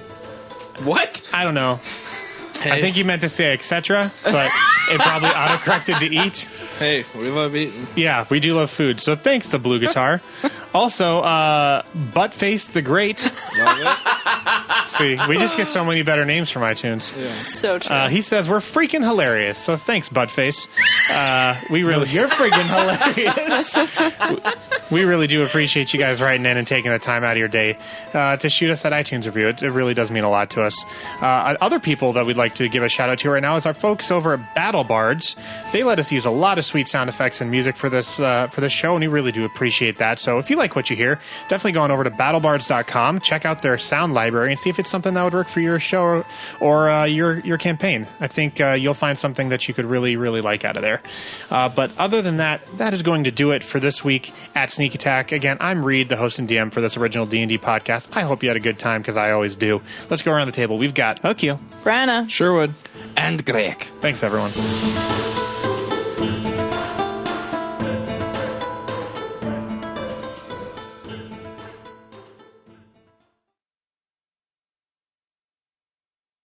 Speaker 4: What?
Speaker 1: I don't know. I think you meant to say etc., but it probably autocorrected to eat.
Speaker 5: Hey, we love eating.
Speaker 1: Yeah, we do love food. So thanks, The Blue Guitar. Also, Buttface the Great.
Speaker 5: Love it.
Speaker 1: See, we just get so many better names from iTunes.
Speaker 2: So true.
Speaker 1: He says we're freaking hilarious. So thanks, Buttface. We really, you're freaking hilarious. We really do appreciate you guys writing in and taking the time out of your day to shoot us that iTunes review. It really does mean a lot to us. Other people that we'd like to give a shout out to right now is our folks over at Battle Bards. They let us use a lot of sweet sound effects and music for this show, and we really do appreciate that. So if you like what you hear, definitely go on over to battlebards.com, check out their sound library, and see if it's something that would work for your show or your campaign. I think you'll find something that you could really, really like out of there. But other than that, that is going to do it for this week at Sneak Attack. Again, I'm Reed, the host and DM for this original D&D podcast. I hope you had a good time, because I always do. Let's go around the table. We've got
Speaker 6: Akio.
Speaker 2: Branna.
Speaker 5: Sherwood.
Speaker 4: And Greg.
Speaker 1: Thanks, everyone.